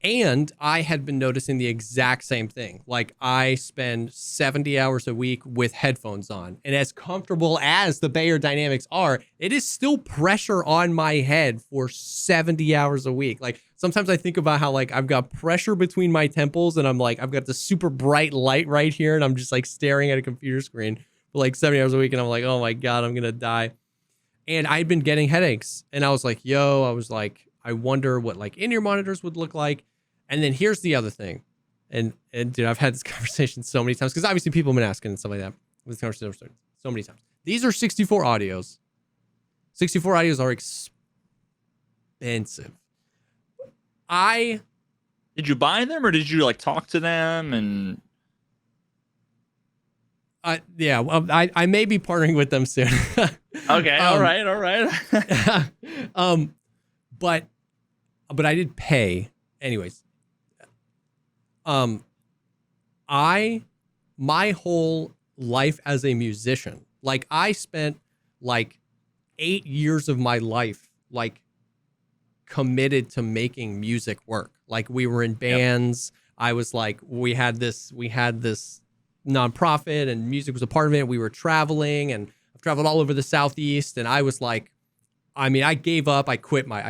And I had been noticing the exact same thing. Like I spend 70 hours a week with headphones on, and as comfortable as the Bayer Dynamics are, it is still pressure on my head for 70 hours a week. Like sometimes I think about how like I've got pressure between my temples and I'm like, I've got this super bright light right here and I'm just like staring at a computer screen for like 70 hours a week. And I'm like, oh my God, I'm going to die. And I'd been getting headaches and I was like, I wonder what like in-ear monitors would look like. And then here's the other thing. And dude, I've had this conversation so many times because obviously people have been asking and stuff like that. This conversation so many times. These are 64 audios. 64 audios are expensive. Did you buy them or did you like talk to them and? Yeah, well, I may be partnering with them soon. Okay, all right. But I did pay anyways. My whole life as a musician, like I spent like 8 years of my life, like committed to making music work. Like we were in bands. I was like, we had this nonprofit and music was a part of it. We were traveling and I've traveled all over the Southeast, and I was like, I mean, I gave up. I quit my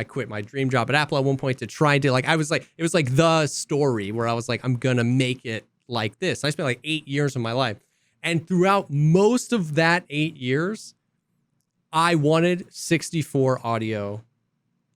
dream job at Apple at one point to try and do like, it was like the story where I was like, I'm gonna make it like this. I spent like 8 years of my life, and throughout most of that 8 years, I wanted 64 audio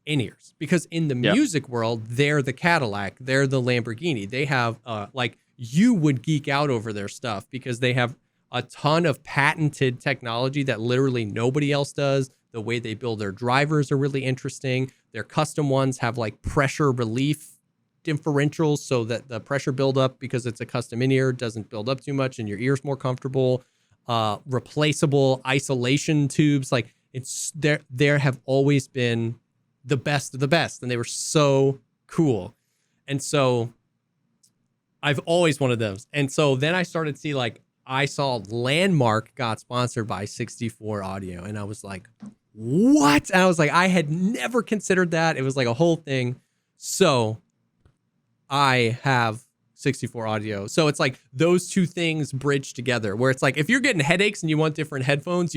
in-ears because in the music world, they're the Cadillac, they're the Lamborghini. They have like, you would geek out over their stuff because they have a ton of patented technology that literally nobody else does. The way they build their drivers are really interesting. Their custom ones have like pressure relief differentials so that the pressure buildup, because it's a custom in-ear, doesn't build up too much and your ear's more comfortable. Replaceable isolation tubes. Like, it's there have always been the best of the best, and they were so cool. And so I've always wanted those. And so then I started to see, like, I saw Landmark got sponsored by 64 Audio, and I was like, what? And I was like, I had never considered that. It was like a whole thing. So I have 64 Audio. So it's like those two things bridge together, where it's like, if you're getting headaches and you want different headphones,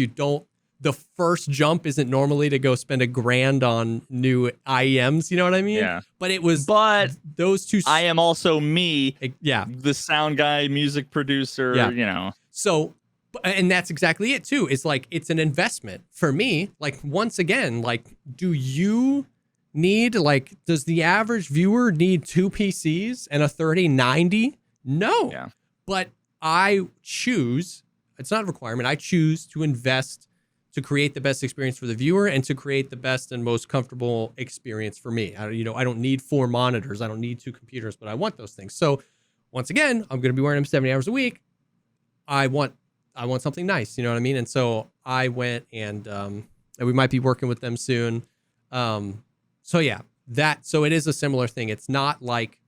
the first jump isn't normally to go spend $1,000 on new IEMs. You know what I mean? Yeah. But those two. I am also me. Yeah. The sound guy, music producer, you know. So, and that's exactly it too. It's like, it's an investment for me. Like, once again, like, do you need, like, does the average viewer need 2 PCs and a 3090? No. Yeah. But I choose, it's not a requirement, I choose to invest to create the best experience for the viewer and to create the best and most comfortable experience for me. I don't need 4 monitors. I don't need 2 computers, but I want those things. So once again, I'm going to be wearing them 70 hours a week. I want something nice. You know what I mean? And so I went and we might be working with them soon. So yeah, so it is a similar thing. It's not like,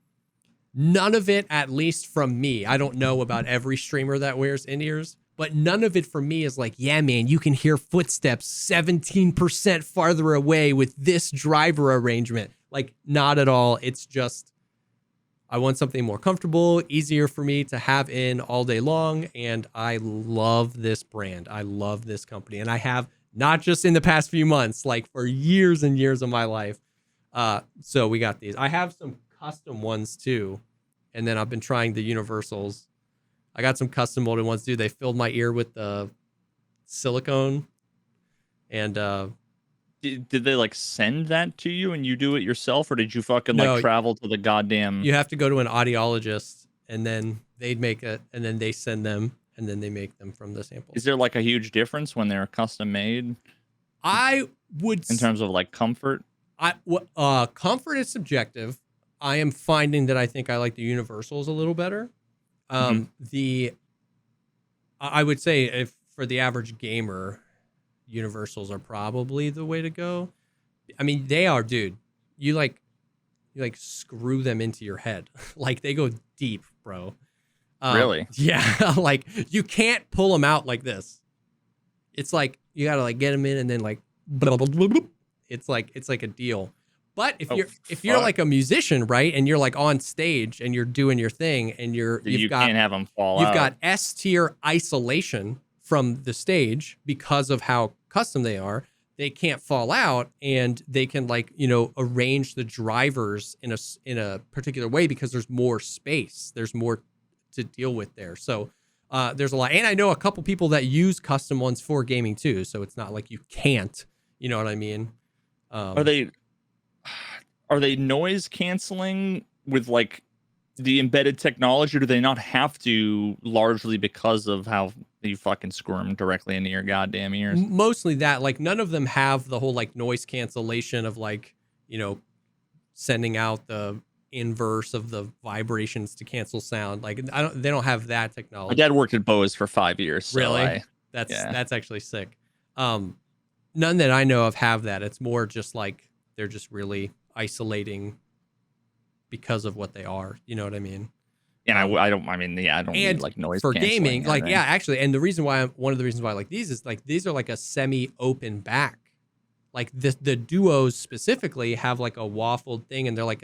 none of it, at least from me, I don't know about every streamer that wears in-ears, but none of it for me is like, yeah, man, you can hear footsteps 17% farther away with this driver arrangement. Like, not at all. It's just, I want something more comfortable, easier for me to have in all day long. And I love this brand. I love this company. And I have, not just in the past few months, like for years and years of my life. So we got these. I have some custom ones too. And then I've been trying the universals. I got some custom molded ones, dude. They filled my ear with the silicone. And did they like send that to you and you do it yourself, or did you fucking No, like travel to the goddamn? you have to go to an audiologist, and then they'd make it, and then they send them, and then they make them from the samples. Is there like a huge difference when they're custom made? I would, in terms of like comfort. Comfort is subjective. I am finding that I think I like the universals a little better. I would say, if for the average gamer, universals are probably the way to go. I mean, they are, dude. You like screw them into your head. Like, they go deep, bro. Really? Yeah. Like, you can't pull them out like this. It's like, you gotta like get them in and then like, blah, blah, blah, blah. It's like a deal. But if you're like a musician, right, and you're like on stage and you're doing your thing, and you can't have them fall out. You've got S tier isolation from the stage because of how custom they are. They can't fall out, and they can, like, arrange the drivers in a particular way because there's more space. There's more to deal with there. So there's a lot. And I know a couple people that use custom ones for gaming too. So it's not like you can't. You know what I mean? Are they noise canceling with like the embedded technology, or do they not have to, largely because of how you fucking screw them directly into your goddamn ears? Mostly that. Like, none of them have the whole like noise cancellation of like, sending out the inverse of the vibrations to cancel sound. Like, they don't have that technology. My dad worked at Bose for 5 years. So really? That's actually sick. None that I know of have that. It's more just like, they're just really isolating because of what they are. You know what I mean? And I don't need like noise for gaming. Like, right? yeah, actually. And one of the reasons why I like these is like, these are like a semi-open back. Like the duos specifically have like a waffled thing, and they're like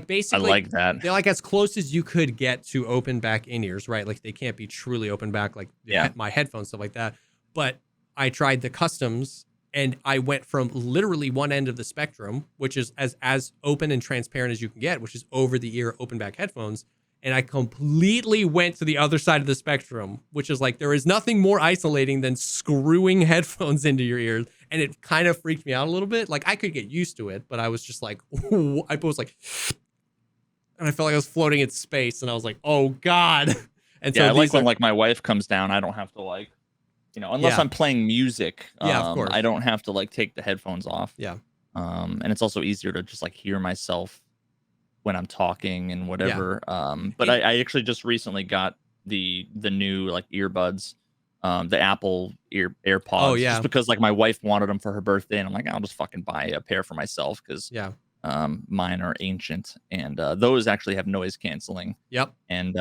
basically, I like that. They're like as close as you could get to open back in-ears, right? Like, they can't be truly open back, like my headphones, stuff like that. But I tried the customs, and I went from literally one end of the spectrum, which is as open and transparent as you can get, which is over the ear open back headphones. And I completely went to the other side of the spectrum, which is like, there is nothing more isolating than screwing headphones into your ears. And it kind of freaked me out a little bit. Like, I could get used to it, but I was just like, I was like, and I felt like I was floating in space, and I was like, oh God. And yeah, so I like when like my wife comes down, I don't have to like, unless I'm playing music, yeah, of course. I don't have to like take the headphones off. Yeah. And it's also easier to just like hear myself when I'm talking and whatever. But I actually just recently got the new like earbuds, the Apple AirPods. Oh, yeah. Just because like my wife wanted them for her birthday, and I'm like, I'll just fucking buy a pair for myself because mine are ancient, and those actually have noise canceling. Yep. And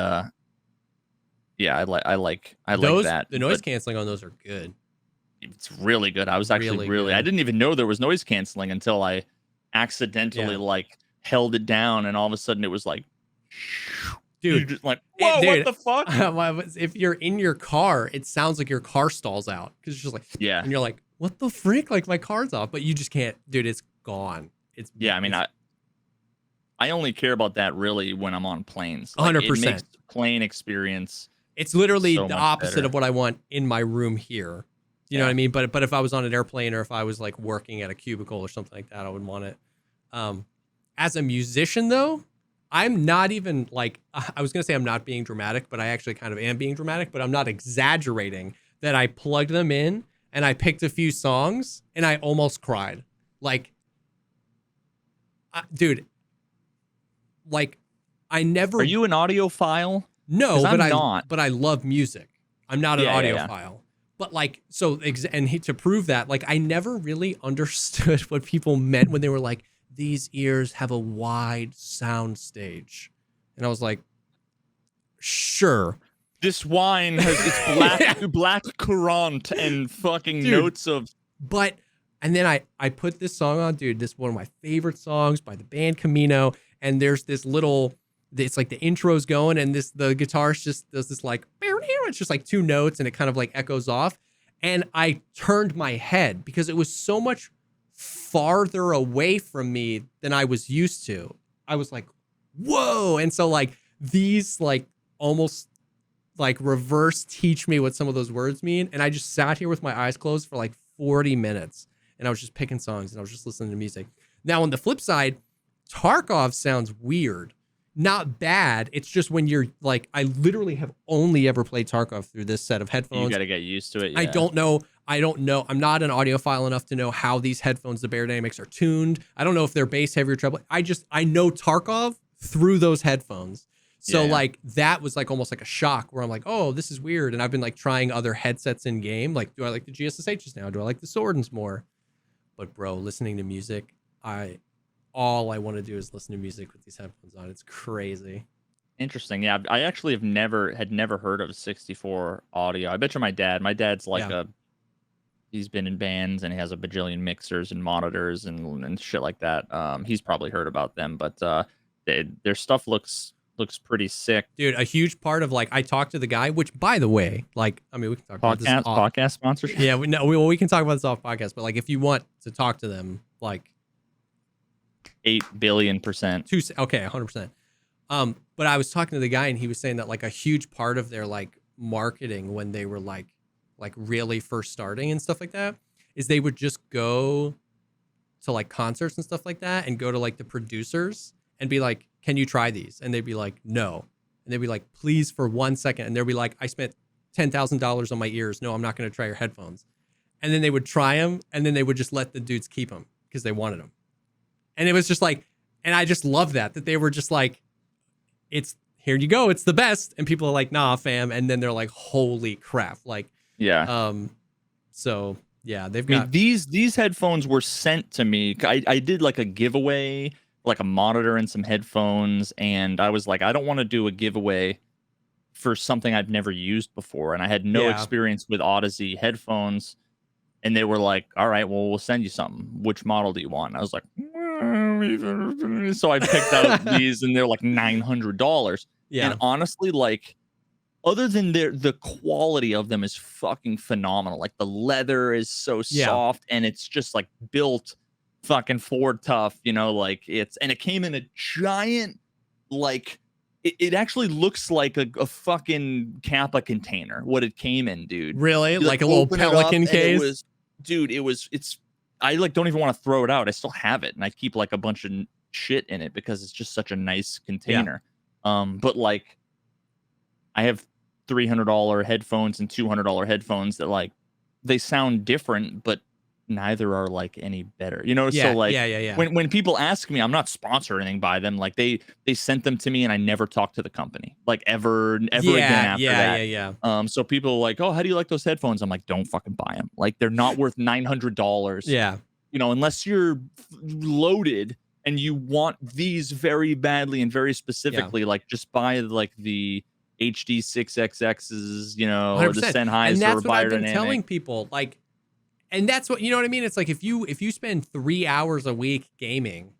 yeah, I like those, that. The noise canceling on those are good. It's really good. I was actually really I didn't even know there was noise canceling until I accidentally like held it down, and all of a sudden it was like, dude, just like, whoa, dude, what the fuck? If you're in your car, it sounds like your car stalls out because it's just like, and you're like, what the frick? Like, my car's off, but you just can't, dude. It's gone. I mean, I only care about that really when I'm on planes. 100%. It makes plane experience. It's literally the opposite of what I want in my room here. You know what I mean? But if I was on an airplane, or if I was like working at a cubicle or something like that, I would want it. As a musician, though, I'm not even like, I was going to say I'm not being dramatic, but I actually kind of am being dramatic, but I'm not exaggerating that I plugged them in and I picked a few songs and I almost cried. Like, dude, like, I never. Are you an audiophile? No, but I'm not. But I love music. I'm not an audiophile. But like, so, and to prove that, like, I never really understood what people meant when they were like, these ears have a wide sound stage. And I was like, sure. This wine has its black currant and fucking notes of. But, and then I put this song on, dude. This is one of my favorite songs by the band Camino. And there's this little, it's like the intro's going, and the guitarist just does this like, it's just like two notes, and it kind of like echoes off. And I turned my head because it was so much farther away from me than I was used to. I was like, whoa. And so like these like almost like reverse teach me what some of those words mean. And I just sat here with my eyes closed for like 40 minutes, and I was just picking songs, and I was just listening to music. Now on the flip side, Tarkov sounds weird. Not bad. It's just when you're like, I literally have only ever played Tarkov through this set of headphones. You got to get used to it. Yeah. I don't know. I'm not an audiophile enough to know how these headphones, the Bear Dynamics, are tuned. I don't know if they're bass, heavy, or treble. I know Tarkov through those headphones. So like that was like almost like a shock where I'm like, oh, this is weird. And I've been like trying other headsets in game. Like, do I like the GSSHs now? Do I like the Sordens more? But bro, listening to music, all I want to do is listen to music with these headphones on. It's crazy. Interesting. Yeah, I actually had never heard of 64 audio. I bet you my dad's like he's been in bands, and he has a bajillion mixers and monitors and shit like that. He's probably heard about them, but their stuff looks pretty sick. Dude, a huge part of like, I talked to the guy, which by the way, like, I mean, we can talk about this podcast sponsorship. Yeah, we can talk about this off podcast, but like, if you want to talk to them, like 8 billion%. Okay, 100%. But I was talking to the guy, and he was saying that like a huge part of their like marketing when they were like really first starting and stuff like that is they would just go to like concerts and stuff like that, and go to like the producers and be like, can you try these? And they'd be like, no. And they'd be like, please, for 1 second. And they'd be like, I spent $10,000 on my ears. No, I'm not going to try your headphones. And then they would try them, and then they would just let the dudes keep them because they wanted them. And it was just like, and I just love that they were just like, it's, here you go, it's the best. And people are like, nah, fam. And then they're like, holy crap. Like, so yeah, they've got these headphones were sent to me. I did like a giveaway, like a monitor and some headphones, and I was like, I don't want to do a giveaway for something I've never used before, and I had no experience with Odyssey headphones. And they were like, all right, well, we'll send you something. Which model do you want? And I was like, so I picked out these, and they're like $900. Yeah. And honestly, like, other than the quality of them is fucking phenomenal. Like the leather is so Yeah. soft and it's just like built fucking Ford tough, you know, like and it came in a giant, like it actually looks like a fucking Kappa container, what it came in, dude. Really? You Like a little open it up Pelican and case? it was, dude, it's I like don't even want to throw it out. I still have it and I keep like a bunch of shit in it because it's just such a nice container. But like I have $300 headphones and $200 headphones that like they sound different, but neither are like any better. You know, so Yeah, like yeah. when people ask me, I'm not sponsored or anything by them. Like they sent them to me and I never talked to the company like ever again after that. Yeah. So people are like, "Oh, how do you like those headphones?" I'm like, "Don't fucking buy them. Like they're not worth $900." Yeah. You know, unless you're loaded and you want these very badly and very specifically, like just buy like the HD 6XXs, you know, or the 100%. And Sennheisers that's or what I've been biodynamic. telling people. Like, and that's what, you know what I mean? It's like if you spend 3 hours a week gaming,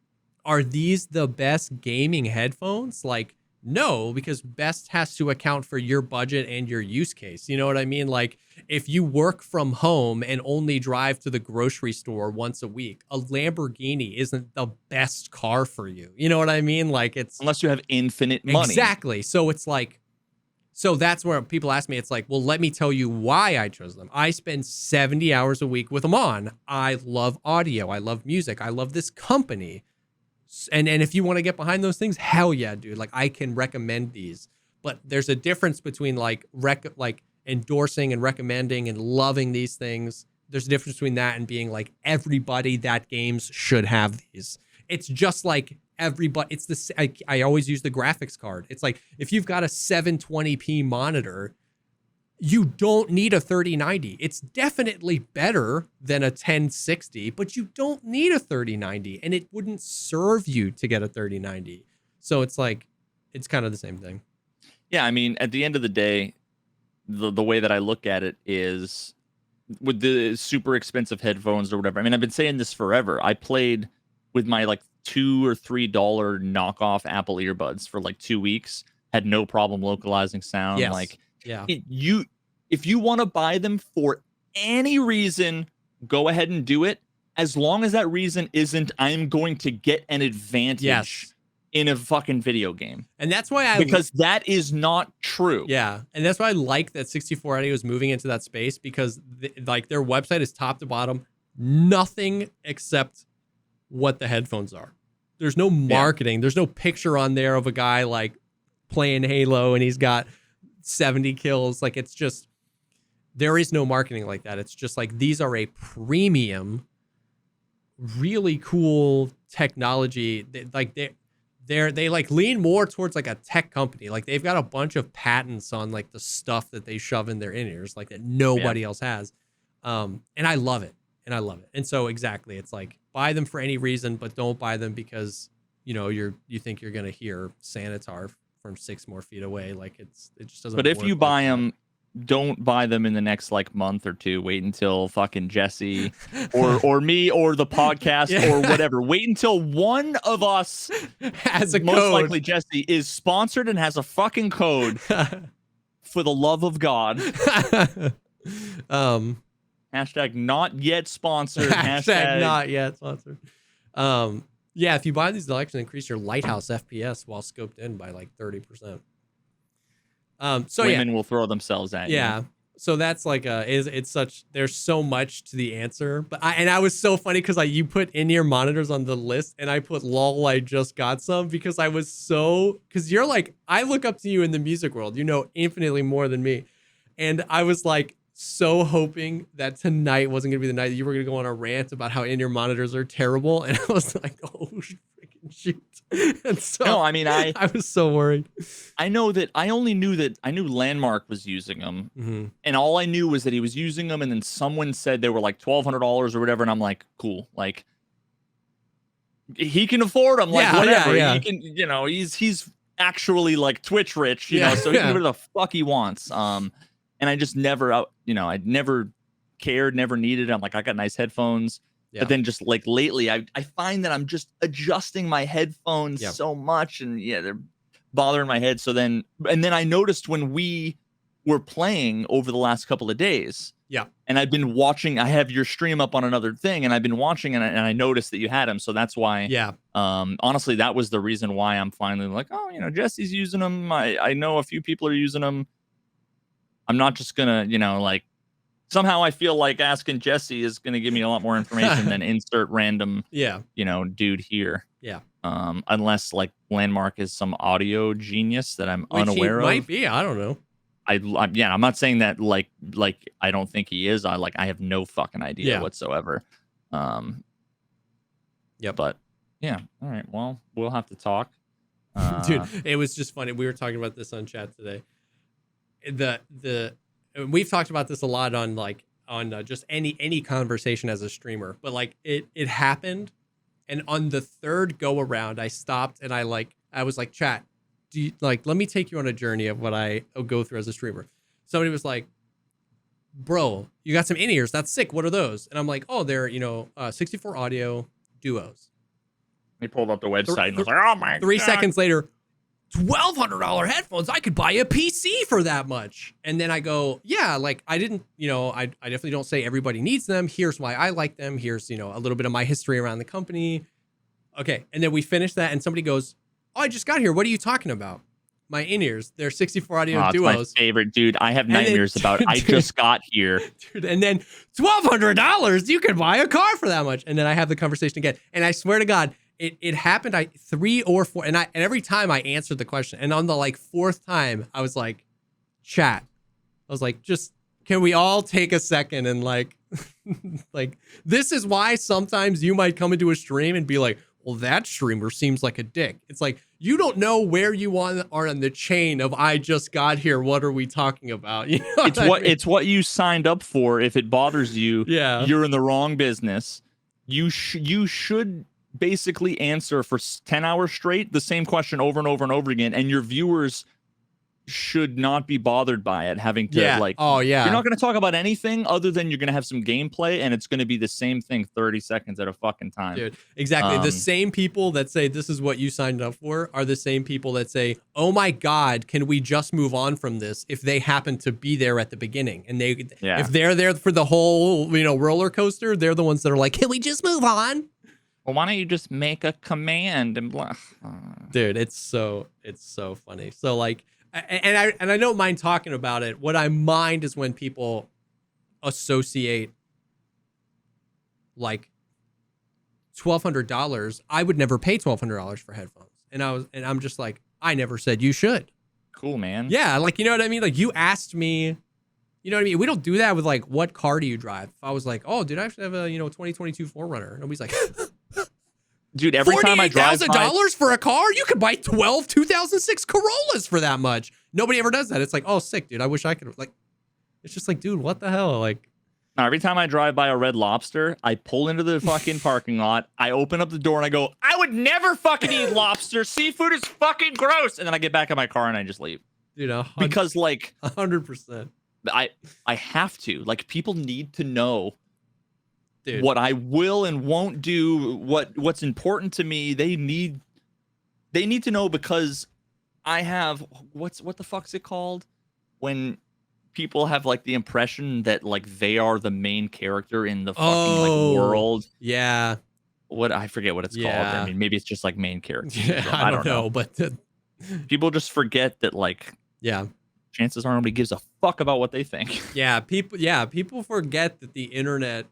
are these the best gaming headphones? Like, no, because best has to account for your budget and your use case. You know what I mean? Like, if you work from home and only drive to the grocery store once a week, a Lamborghini isn't the best car for you. You know what I mean? Like, it's Unless you have infinite money. exactly. So it's like, so that's where people ask me, it's like, well, let me tell you why I chose them. I spend 70 hours a week with them on. I love audio. I love music. I love this company. And if you want to get behind those things, hell yeah, dude. Like I can recommend these. But there's a difference between like endorsing and recommending and loving these things. There's a difference between that and being like everybody that games should have these. It's just like everybody. It's the I always use the graphics card. It's like if you've got a 720p monitor, you don't need a 3090. It's definitely better than a 1060, but you don't need a 3090 and it wouldn't serve you to get a 3090. So it's like, it's kind of the same thing. Yeah, I mean, at the end of the day, the way that I look at it is with the super expensive headphones or whatever. I mean, I've been saying this forever. I played with my like $2 or $3 knockoff Apple earbuds for like 2 weeks, had no problem localizing sound. Yes. Like, yeah. If you want to buy them for any reason, go ahead and do it. As long as that reason isn't, I'm going to get an advantage in a fucking video game. And that's why because that is not true. Yeah. And that's why I like that 6480 is moving into that space because like their website is top to bottom, nothing except what the headphones are. There's no marketing. Yeah. There's no picture on there of a guy like playing Halo and he's got 70 kills. Like it's just, there is no marketing like that. It's just like, these are a premium, really cool technology. They like lean more towards like a tech company. Like they've got a bunch of patents on like the stuff that they shove in their in-ears, like that nobody else has. And I love it. And so exactly, it's like buy them for any reason, but don't buy them because you know you think you're gonna hear Sanitar from 6 more feet away. Like it just doesn't. But if you buy them, don't buy them in the next like month or two. Wait until fucking Jesse or me or the podcast or whatever. Wait until one of us has a most code. Likely Jesse is sponsored and has a fucking code. For the love of God. Hashtag not yet sponsored. Hashtag not yet sponsored. Yeah, if you buy these, they'll actually increase your lighthouse FPS while scoped in by like 30%. So women will throw themselves at you. Yeah. So that's like it's such, there's so much to the answer. But I was so funny because you put in-ear monitors on the list and I put lol, I just got some because I was so, because you're like, I look up to you in the music world, you know, infinitely more than me. And I was like so hoping that tonight wasn't gonna be the night that you were gonna go on a rant about how in-ear monitors are terrible. And I was like, oh freaking shoot. And so no, I mean, I was so worried. I knew Landmark was using them, and all I knew was that he was using them, and then someone said they were like $1,200 or whatever, and I'm like, cool, like he can afford them, like whatever. He can, you know, he's actually like Twitch rich, you know, so he can do whatever the fuck he wants. And I just never, you know, I'd never cared, never needed it. I'm like, I got nice headphones. Yeah. But then just like lately, I find that I'm just adjusting my headphones so much and they're bothering my head. So then, and then I noticed when we were playing over the last couple of days. Yeah. And I've been watching. I have your stream up on another thing, and I've been watching, and I noticed that you had them. So that's why. Yeah. Honestly, that was the reason why I'm finally like, oh, Jesse's using them. I know a few people are using them. I'm not just gonna, like, somehow I feel like asking Jesse is gonna give me a lot more information than insert random, dude here. Yeah. Unless like Landmark is some audio genius that I'm unaware of. Might be. I don't know. I'm not saying that like I don't think he is. I have no fucking idea whatsoever. Yep. But yeah, all right. Well, we'll have to talk. Dude, it was just funny. We were talking about this on chat today. We've talked about this a lot on just any conversation as a streamer, but like it happened, and on the third go around, I stopped and I was like, chat, do you, let me take you on a journey of what I go through as a streamer. Somebody was like, bro, you got some in-ears. That's sick. What are those? And I'm like, oh, they're, 64 audio duos. They pulled up the website and I was like, oh my God. 3 seconds later, $1,200 headphones. I could buy a PC for that much. And then I go, yeah, I didn't, I definitely don't say everybody needs them. Here's why I like them. Here's, a little bit of my history around the company. Okay. And then we finish that and somebody goes, oh, I just got here. What are you talking about? My in-ears. They're 64 audio duos. My favorite, dude. I have nightmares about I just got here. Dude, and then $1,200. You can buy a car for that much. And then I have the conversation again. And I swear to God, it happened 3 or 4. And every time I answered the question. And on the fourth time, I was like, chat. I was like, just can we all take a second and this is why sometimes you might come into a stream and be like, well, that streamer seems like a dick. It's like, you don't know where you are on the chain of I just got here. What are we talking about? It's what you signed up for. If it bothers you, you're in the wrong business. You should basically answer for 10 hours straight the same question over and over and over again, and your viewers should not be bothered by it having to you're not going to talk about anything other than you're going to have some gameplay, and it's going to be the same thing 30 seconds at a fucking time. Dude, exactly. The same people that say this is what you signed up for are the same people that say, oh my God, can we just move on from this, if they happen to be there at the beginning, and if they're there for the whole roller coaster, they're the ones that are like, can we just move on? Well, why don't you just make a command and blah. Dude, it's so funny. So and I don't mind talking about it. What I mind is when people associate $1,200. I would never pay $1,200 for headphones. And I'm just like, I never said you should. Cool, man. Yeah, you know what I mean? You asked me, you know what I mean? We don't do that with what car do you drive? If I was like, oh, dude, I actually have a 2022 4Runner. Nobody's like, dude, every time I drive $48,000 for a car, you could buy 12 2006 Corollas for that much. Nobody ever does that. It's like, oh, sick, dude. I wish I could. It's just dude, what the hell? Now, every time I drive by a Red Lobster, I pull into the fucking parking lot. I open up the door and I go, I would never fucking eat lobster. Seafood is fucking gross. And then I get back in my car and I just leave. Dude, because 100%. I have to. People need to know. Dude. What I will and won't do, what's important to me. They need to know, because I have what the fuck's it called when people have the impression that they are the main character in the fucking world. Yeah. I forget what it's called. I mean, maybe it's just main character. Yeah, I don't know, but people just forget that chances are nobody gives a fuck about what they think. People forget that the internet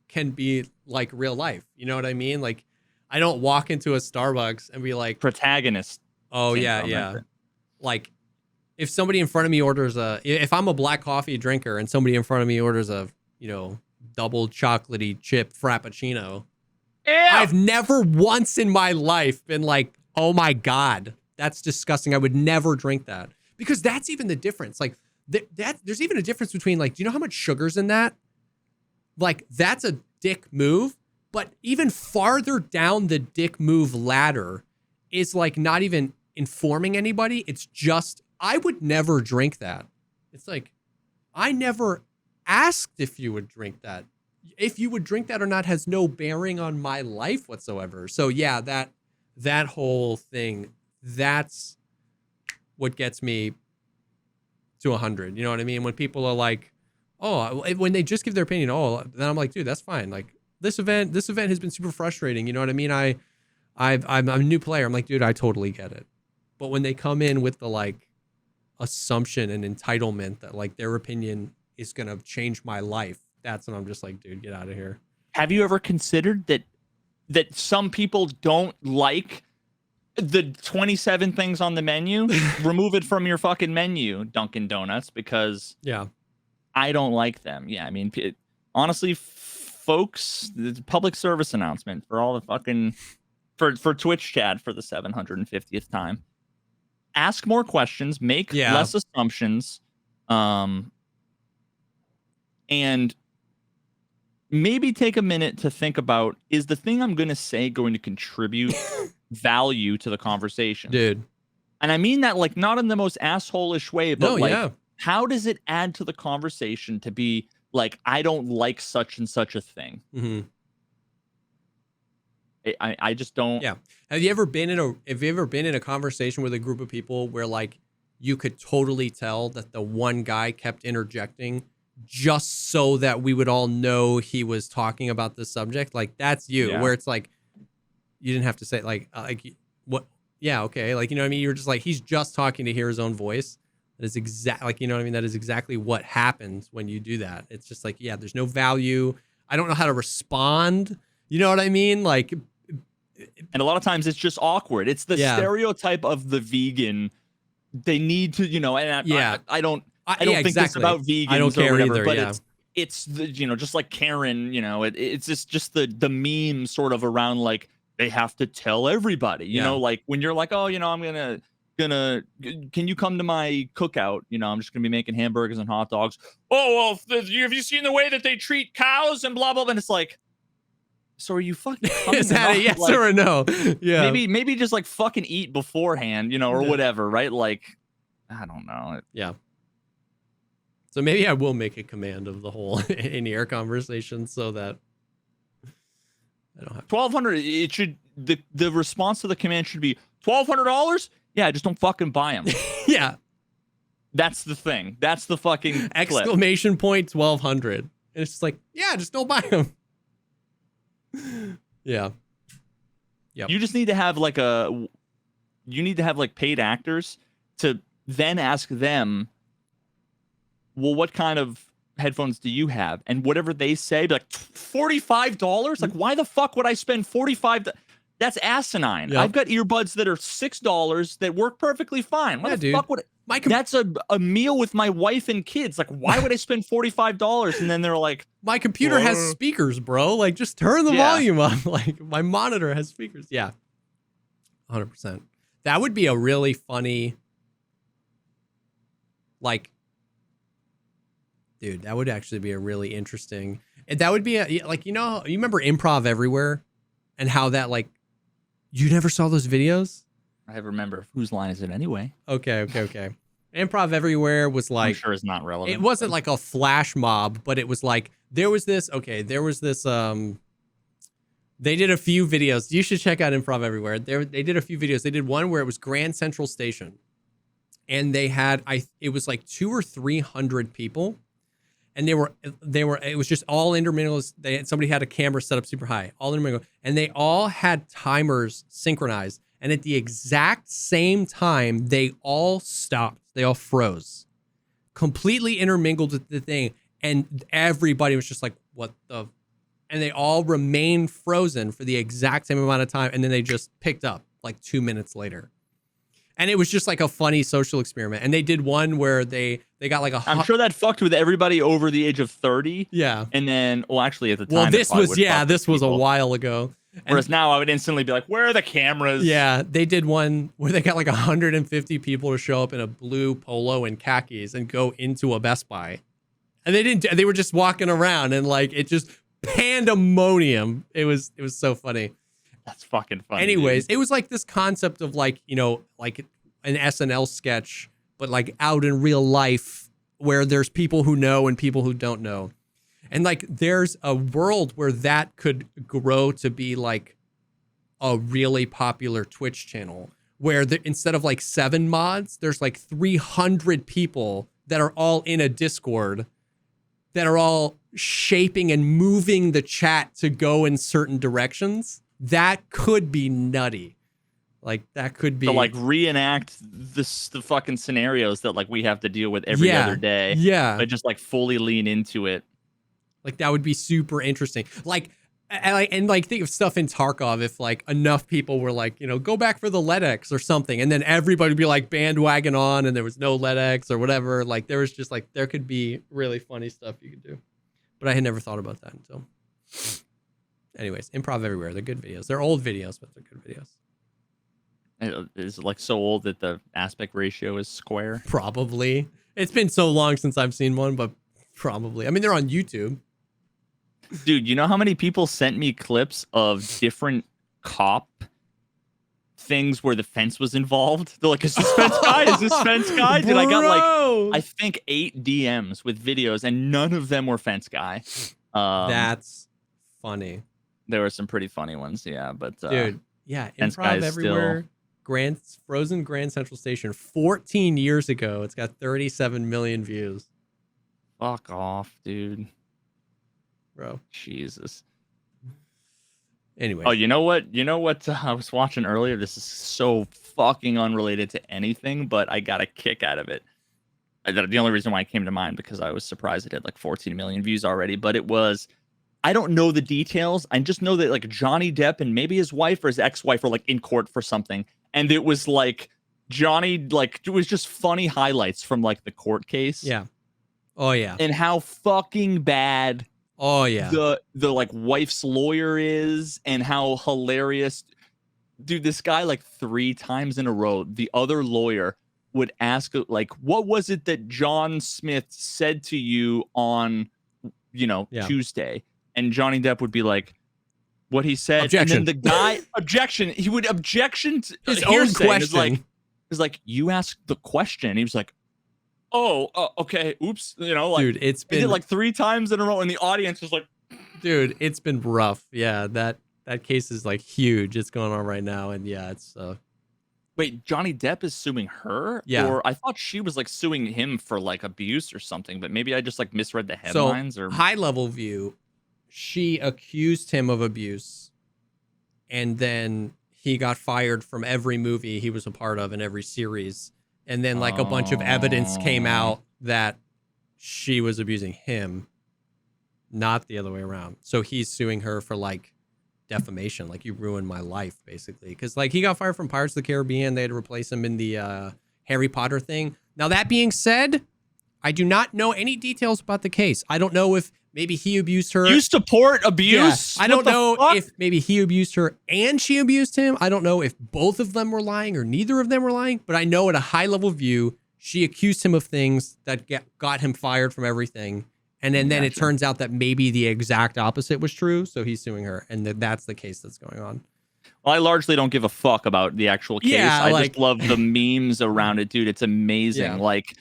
can be real life. You know what I mean? I don't walk into a Starbucks and be like, protagonist. Oh yeah. If somebody in front of me orders if I'm a black coffee drinker and somebody in front of me orders a, double chocolatey chip frappuccino, I've never once in my life been like, oh my God, that's disgusting. I would never drink that, because that's even the difference. There's even a difference between do you know how much sugar's in that? That's a dick move, but even farther down the dick move ladder is not even informing anybody. It's just, I would never drink that. It's I never asked if you would drink that. If you would drink that or not has no bearing on my life whatsoever. So yeah, that whole thing, that's what gets me to 100. You know what I mean? When people are like, oh, when they just give their opinion, oh, then I'm like, dude, that's fine. Like this event has been super frustrating. You know what I mean? I'm a new player. I'm like, dude, I totally get it. But when they come in with the like assumption and entitlement that like their opinion is going to change my life, that's when I'm just like, dude, get out of here. Have you ever considered that some people don't like the 27 things on the menu? Remove it from your fucking menu, Dunkin' Donuts, because I don't like them. Yeah, I mean, honestly, folks, the public service announcement for all the fucking for Twitch chat for the 750th time. Ask more questions, make less assumptions, and maybe take a minute to think about, is the thing I'm going to say going to contribute value to the conversation? Dude. And I mean that like not in the most asshole-ish way, but how does it add to the conversation to be like, I don't like such and such a thing? Mm-hmm. I just don't. Yeah. Have you ever been in a conversation with a group of people where like you could totally tell that the one guy kept interjecting just so that we would all know he was talking about this subject? Like that's you, where it's like you didn't have to say like what? Yeah, okay. Like, you know what I mean? You're just like, he's just talking to hear his own voice. That is exactly like, you know what I mean? That is exactly what happens when you do that. It's just like, yeah, there's no value. I don't know how to respond. You know what I mean? Like, and a lot of times it's just awkward. It's the stereotype of the vegan. They need to, you know, and I don't think this about vegans. I don't care or whatever, either, but it's the, you know, just like Karen, you know, it's just the meme sort of around like they have to tell everybody, you know, like when you're like, oh, you know, I'm gonna can you come to my cookout? You know, I'm just gonna be making hamburgers and hot dogs. Oh, well, have you seen the way that they treat cows and blah blah blah? And it's like, so are you fucking is that a yes like, or a no? Yeah, maybe just like fucking eat beforehand, you know, or whatever, right? Like, I don't know. Yeah. So maybe I will make a command of the whole in-ear conversation so that I don't have 1,200. It should the response to the command should be $1,200. Yeah, just don't fucking buy them. Yeah, that's the thing. That's the fucking exclamation point 1,200. And it's just like, yeah, just don't buy them. Yeah. Yep. You just need to have like paid actors to then ask them, well, what kind of headphones do you have? And whatever they say, be like, $45? Like, why the fuck would I spend $45? That's asinine. Yep. I've got earbuds that are $6 that work perfectly fine. Why the fuck would that's a meal with my wife and kids. Like, why would I spend $45? And then they're like, my computer has speakers, bro. Like, just turn the volume up. Like, my monitor has speakers. Yeah. 100%. That would be a really funny, like, dude, that would actually be a really interesting, and that would be like, you know, you remember Improv Everywhere and how that, like, you never saw those videos? I remember. Whose line is it anyway? Okay. Improv Everywhere was like, I'm sure it's not relevant. It wasn't like a flash mob, but it was like, there was this, they did a few videos. You should check out Improv Everywhere. They did a few videos. They did one where it was Grand Central Station, and they had, it was like 200 or 300 people. And it was just all intermingled. Somebody had a camera set up super high, all intermingled, and they all had timers synchronized. And at the exact same time, they all stopped. They all froze, completely intermingled with the thing. And everybody was just like, what the? And they all remained frozen for the exact same amount of time. And then they just picked up like 2 minutes later. And it was just like a funny social experiment. And they did one where they got like I'm sure that fucked with everybody over the age of 30. Yeah. And then, well, actually at the time. Well, this was a while ago. Whereas now I would instantly be like, where are the cameras? Yeah. They did one where they got like 150 people to show up in a blue polo and khakis and go into a Best Buy. And they were just walking around and like, it just pandemonium. It was so funny. That's fucking funny. Anyways, it was like this concept of like, you know, like an SNL sketch, but like out in real life where there's people who know and people who don't know. And like, there's a world where that could grow to be like a really popular Twitch channel where instead of like 7 mods, there's like 300 people that are all in a Discord that are all shaping and moving the chat to go in certain directions. That could be nutty. Like that could be to like reenact the fucking scenarios that like we have to deal with every other day. Yeah. But just like fully lean into it. Like that would be super interesting. Like think of stuff in Tarkov if like enough people were like, you know, go back for the LEDX or something, and then everybody would be like bandwagon on, and there was no LEDX or whatever. Like there was just like there could be really funny stuff you could do, but I had never thought about that until. Anyways, improv everywhere. They're good videos. They're old videos, but they're good videos. Is it like so old that the aspect ratio is square? Probably. It's been so long since I've seen one, but probably. I mean, they're on YouTube. Dude, you know how many people sent me clips of different cop things where the fence was involved? They're like, is this fence guy? Is this fence guy? Dude, I got like, I think 8 DMs with videos, and none of them were fence guy. That's funny. There were some pretty funny ones, yeah. But dude, yeah, fence improv everywhere. Frozen Grand Central Station, 14 years ago. It's got 37 million views. Fuck off, dude. Bro. Jesus. Anyway. Oh, you know what? I was watching earlier. This is so fucking unrelated to anything, but I got a kick out of it. The only reason why it came to mind because I was surprised it had like 14 million views already, but it was, I don't know the details. I just know that like Johnny Depp and maybe his wife or his ex-wife were like in court for something. And it was like Johnny, like it was just funny highlights from like the court case. Yeah. Oh yeah. And how fucking bad oh yeah the like wife's lawyer is, and how hilarious, dude, this guy like 3 times in a row, the other lawyer would ask like, what was it that John Smith said to you on, you know, Tuesday? And Johnny Depp would be like, what he said. Objection. And then the guy objection. He would objection to his own question. It's like you asked the question. He was like, oh, okay, oops. You know, like, dude, it's been, he did like 3 times in a row, and the audience was like, dude, it's been rough. Yeah, that case is like huge. It's going on right now, and yeah, it's. Wait, Johnny Depp is suing her? Yeah. Or I thought she was like suing him for like abuse or something, but maybe I just like misread the headlines. Or high level view, she accused him of abuse, and then he got fired from every movie he was a part of in every series. And then like a bunch of evidence came out that she was abusing him, not the other way around. So he's suing her for like defamation, like you ruined my life, basically. Because like he got fired from Pirates of the Caribbean. They had to replace him in the Harry Potter thing. Now that being said, I do not know any details about the case. I don't know if maybe he abused her. You support abuse? Yeah. I don't know if maybe he abused her and she abused him. I don't know if both of them were lying or neither of them were lying. But I know at a high level view, she accused him of things that got him fired from everything. And then it turns out that maybe the exact opposite was true. So he's suing her. And that's the case that's going on. Well, I largely don't give a fuck about the actual case. Yeah, I just love the memes around it, dude. It's amazing. Yeah. Like,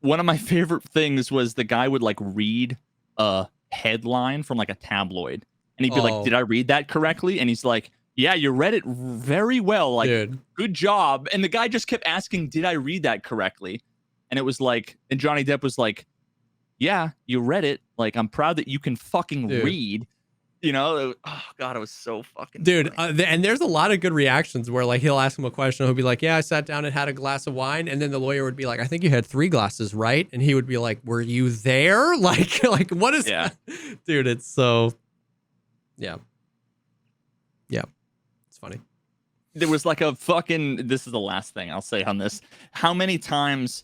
one of my favorite things was the guy would like read a headline from like a tabloid, and he'd be like, did I read that correctly? And he's like, yeah, you read it very well. Like, dude, good job. And the guy just kept asking, did I read that correctly? And it was like, and Johnny Depp was like, yeah, you read it. Like, I'm proud that you can fucking read. You know, oh god, it was so fucking dude. And there's a lot of good reactions where like he'll ask him a question, he'll be like, "Yeah, I sat down and had a glass of wine," and then the lawyer would be like, "I think you had 3 glasses, right?" And he would be like, "Were you there?" Like what is that? Dude? It's so, yeah, it's funny. There was like a fucking. This is the last thing I'll say on this. How many times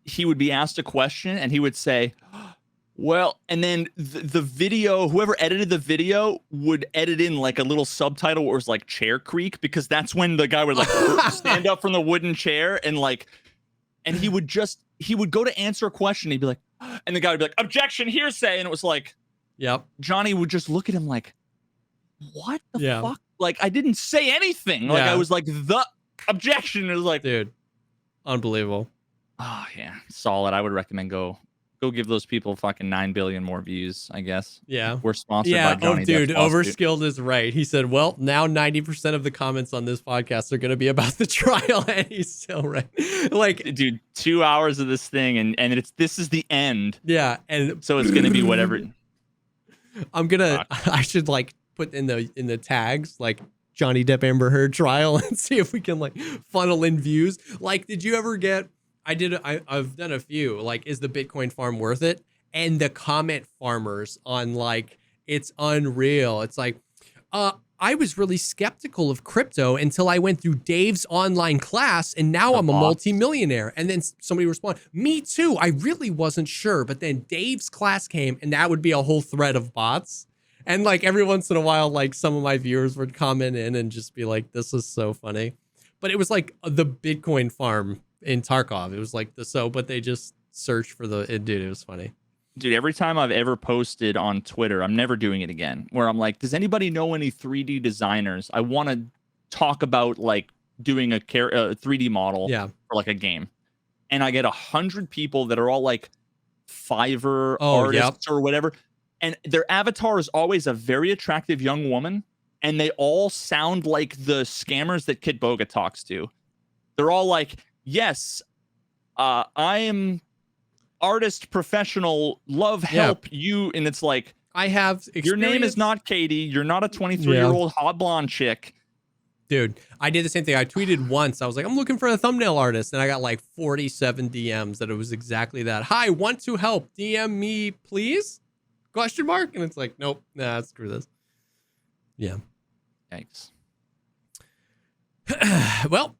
he would be asked a question and he would say, well, and then the video, whoever edited the video would edit in like a little subtitle where it was like chair creak, because that's when the guy would like stand up from the wooden chair and like, and he would go to answer a question. He'd be like, and the guy would be like, objection, hearsay. And it was like, yep. Johnny would just look at him like, what the fuck? Like, I didn't say anything. Like, I was like, the objection. It was like, dude, unbelievable. Oh yeah, solid. I would recommend go Go give those people fucking 9 billion more views, I guess. Yeah. We're sponsored Yeah. by Johnny Oh, dude, Depp's lawsuit. Overskilled is right. He said, well, now 90% of the comments on this podcast are going to be about the trial. And he's still right. Like, dude, 2 hours of this thing, and this is the end. Yeah. And so it's going to be whatever. I should like put in the tags, like Johnny Depp Amber Heard trial, and see if we can like funnel in views. Like, did you ever get, I've done a few, like, is the Bitcoin farm worth it? And the comment farmers on like, it's unreal. It's like, I was really skeptical of crypto until I went through Dave's online class, and now I'm a multimillionaire. And then somebody responded, me too. I really wasn't sure. But then Dave's class came, and that would be a whole thread of bots. And like every once in a while, like some of my viewers would comment in and just be like, this is so funny. But it was like the Bitcoin farm in Tarkov. It was like but they just searched for dude, it was funny. Dude, every time I've ever posted on Twitter, I'm never doing it again, where I'm like, does anybody know any 3D designers? I want to talk about like doing a 3D model for like a game. And I get 100 people that are all like Fiverr artists or whatever. And their avatar is always a very attractive young woman. And they all sound like the scammers that Kid Boga talks to. They're all like, yes, I am artist, professional, love, help you. And it's like, I have experience. Your name is not Katie. You're not a 23-year-old hot blonde chick. Dude, I did the same thing. I tweeted once. I was like, I'm looking for a thumbnail artist. And I got like 47 DMs that it was exactly that. Hi, want to help. DM me, please? ? And it's like, nope, nah, screw this. Yeah. Thanks. Well,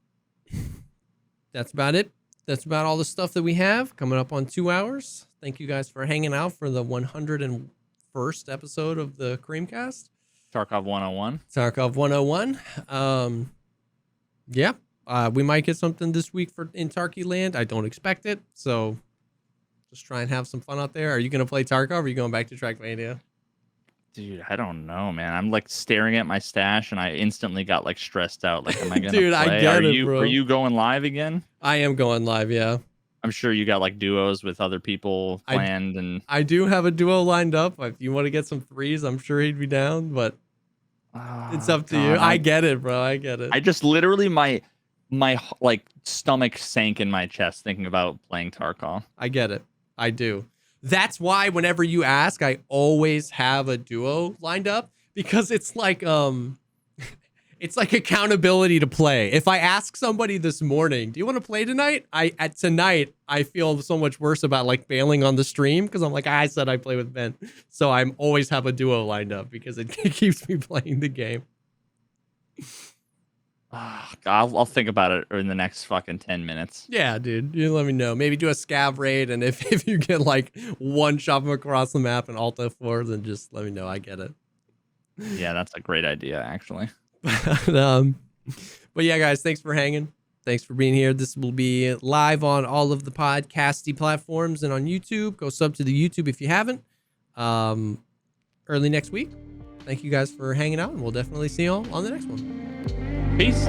that's about it. That's about all the stuff that we have coming up on 2 hours. Thank you guys for hanging out for the 101st episode of the Creamcast. Tarkov 101. Tarkov 101. Yeah, we might get something this week in Tarky Land. I don't expect it, so just try and have some fun out there. Are you going to play Tarkov, or are you going back to Trackmania? Dude, I don't know, man. I'm like staring at my stash, and I instantly got like stressed out. Like, am I gonna Dude, play? I get it, bro. Are you going live again? I am going live, yeah. I'm sure you got like duos with other people planned, and I do have a duo lined up. If you want to get some threes, I'm sure he'd be down, but it's up to you. I get it, bro. I get it. I just literally my like stomach sank in my chest thinking about playing Tarkov. I get it. I do. That's why whenever you ask, I always have a duo lined up, because it's like it's like accountability to play. If I ask somebody this morning, do you want to play tonight? Tonight I feel so much worse about like bailing on the stream, because I'm like, I said I play with Ben. So I always have a duo lined up because it keeps me playing the game. I'll think about it in the next fucking 10 minutes. Yeah, dude. You let me know. Maybe do a scav raid, and if you get like one shot from across the map in Alt F4, then just let me know. I get it. Yeah, that's a great idea, actually. But yeah, guys, thanks for hanging. Thanks for being here. This will be live on all of the podcasty platforms and on YouTube. Go sub to the YouTube if you haven't. Early next week. Thank you guys for hanging out, and we'll definitely see you all on the next one. Peace.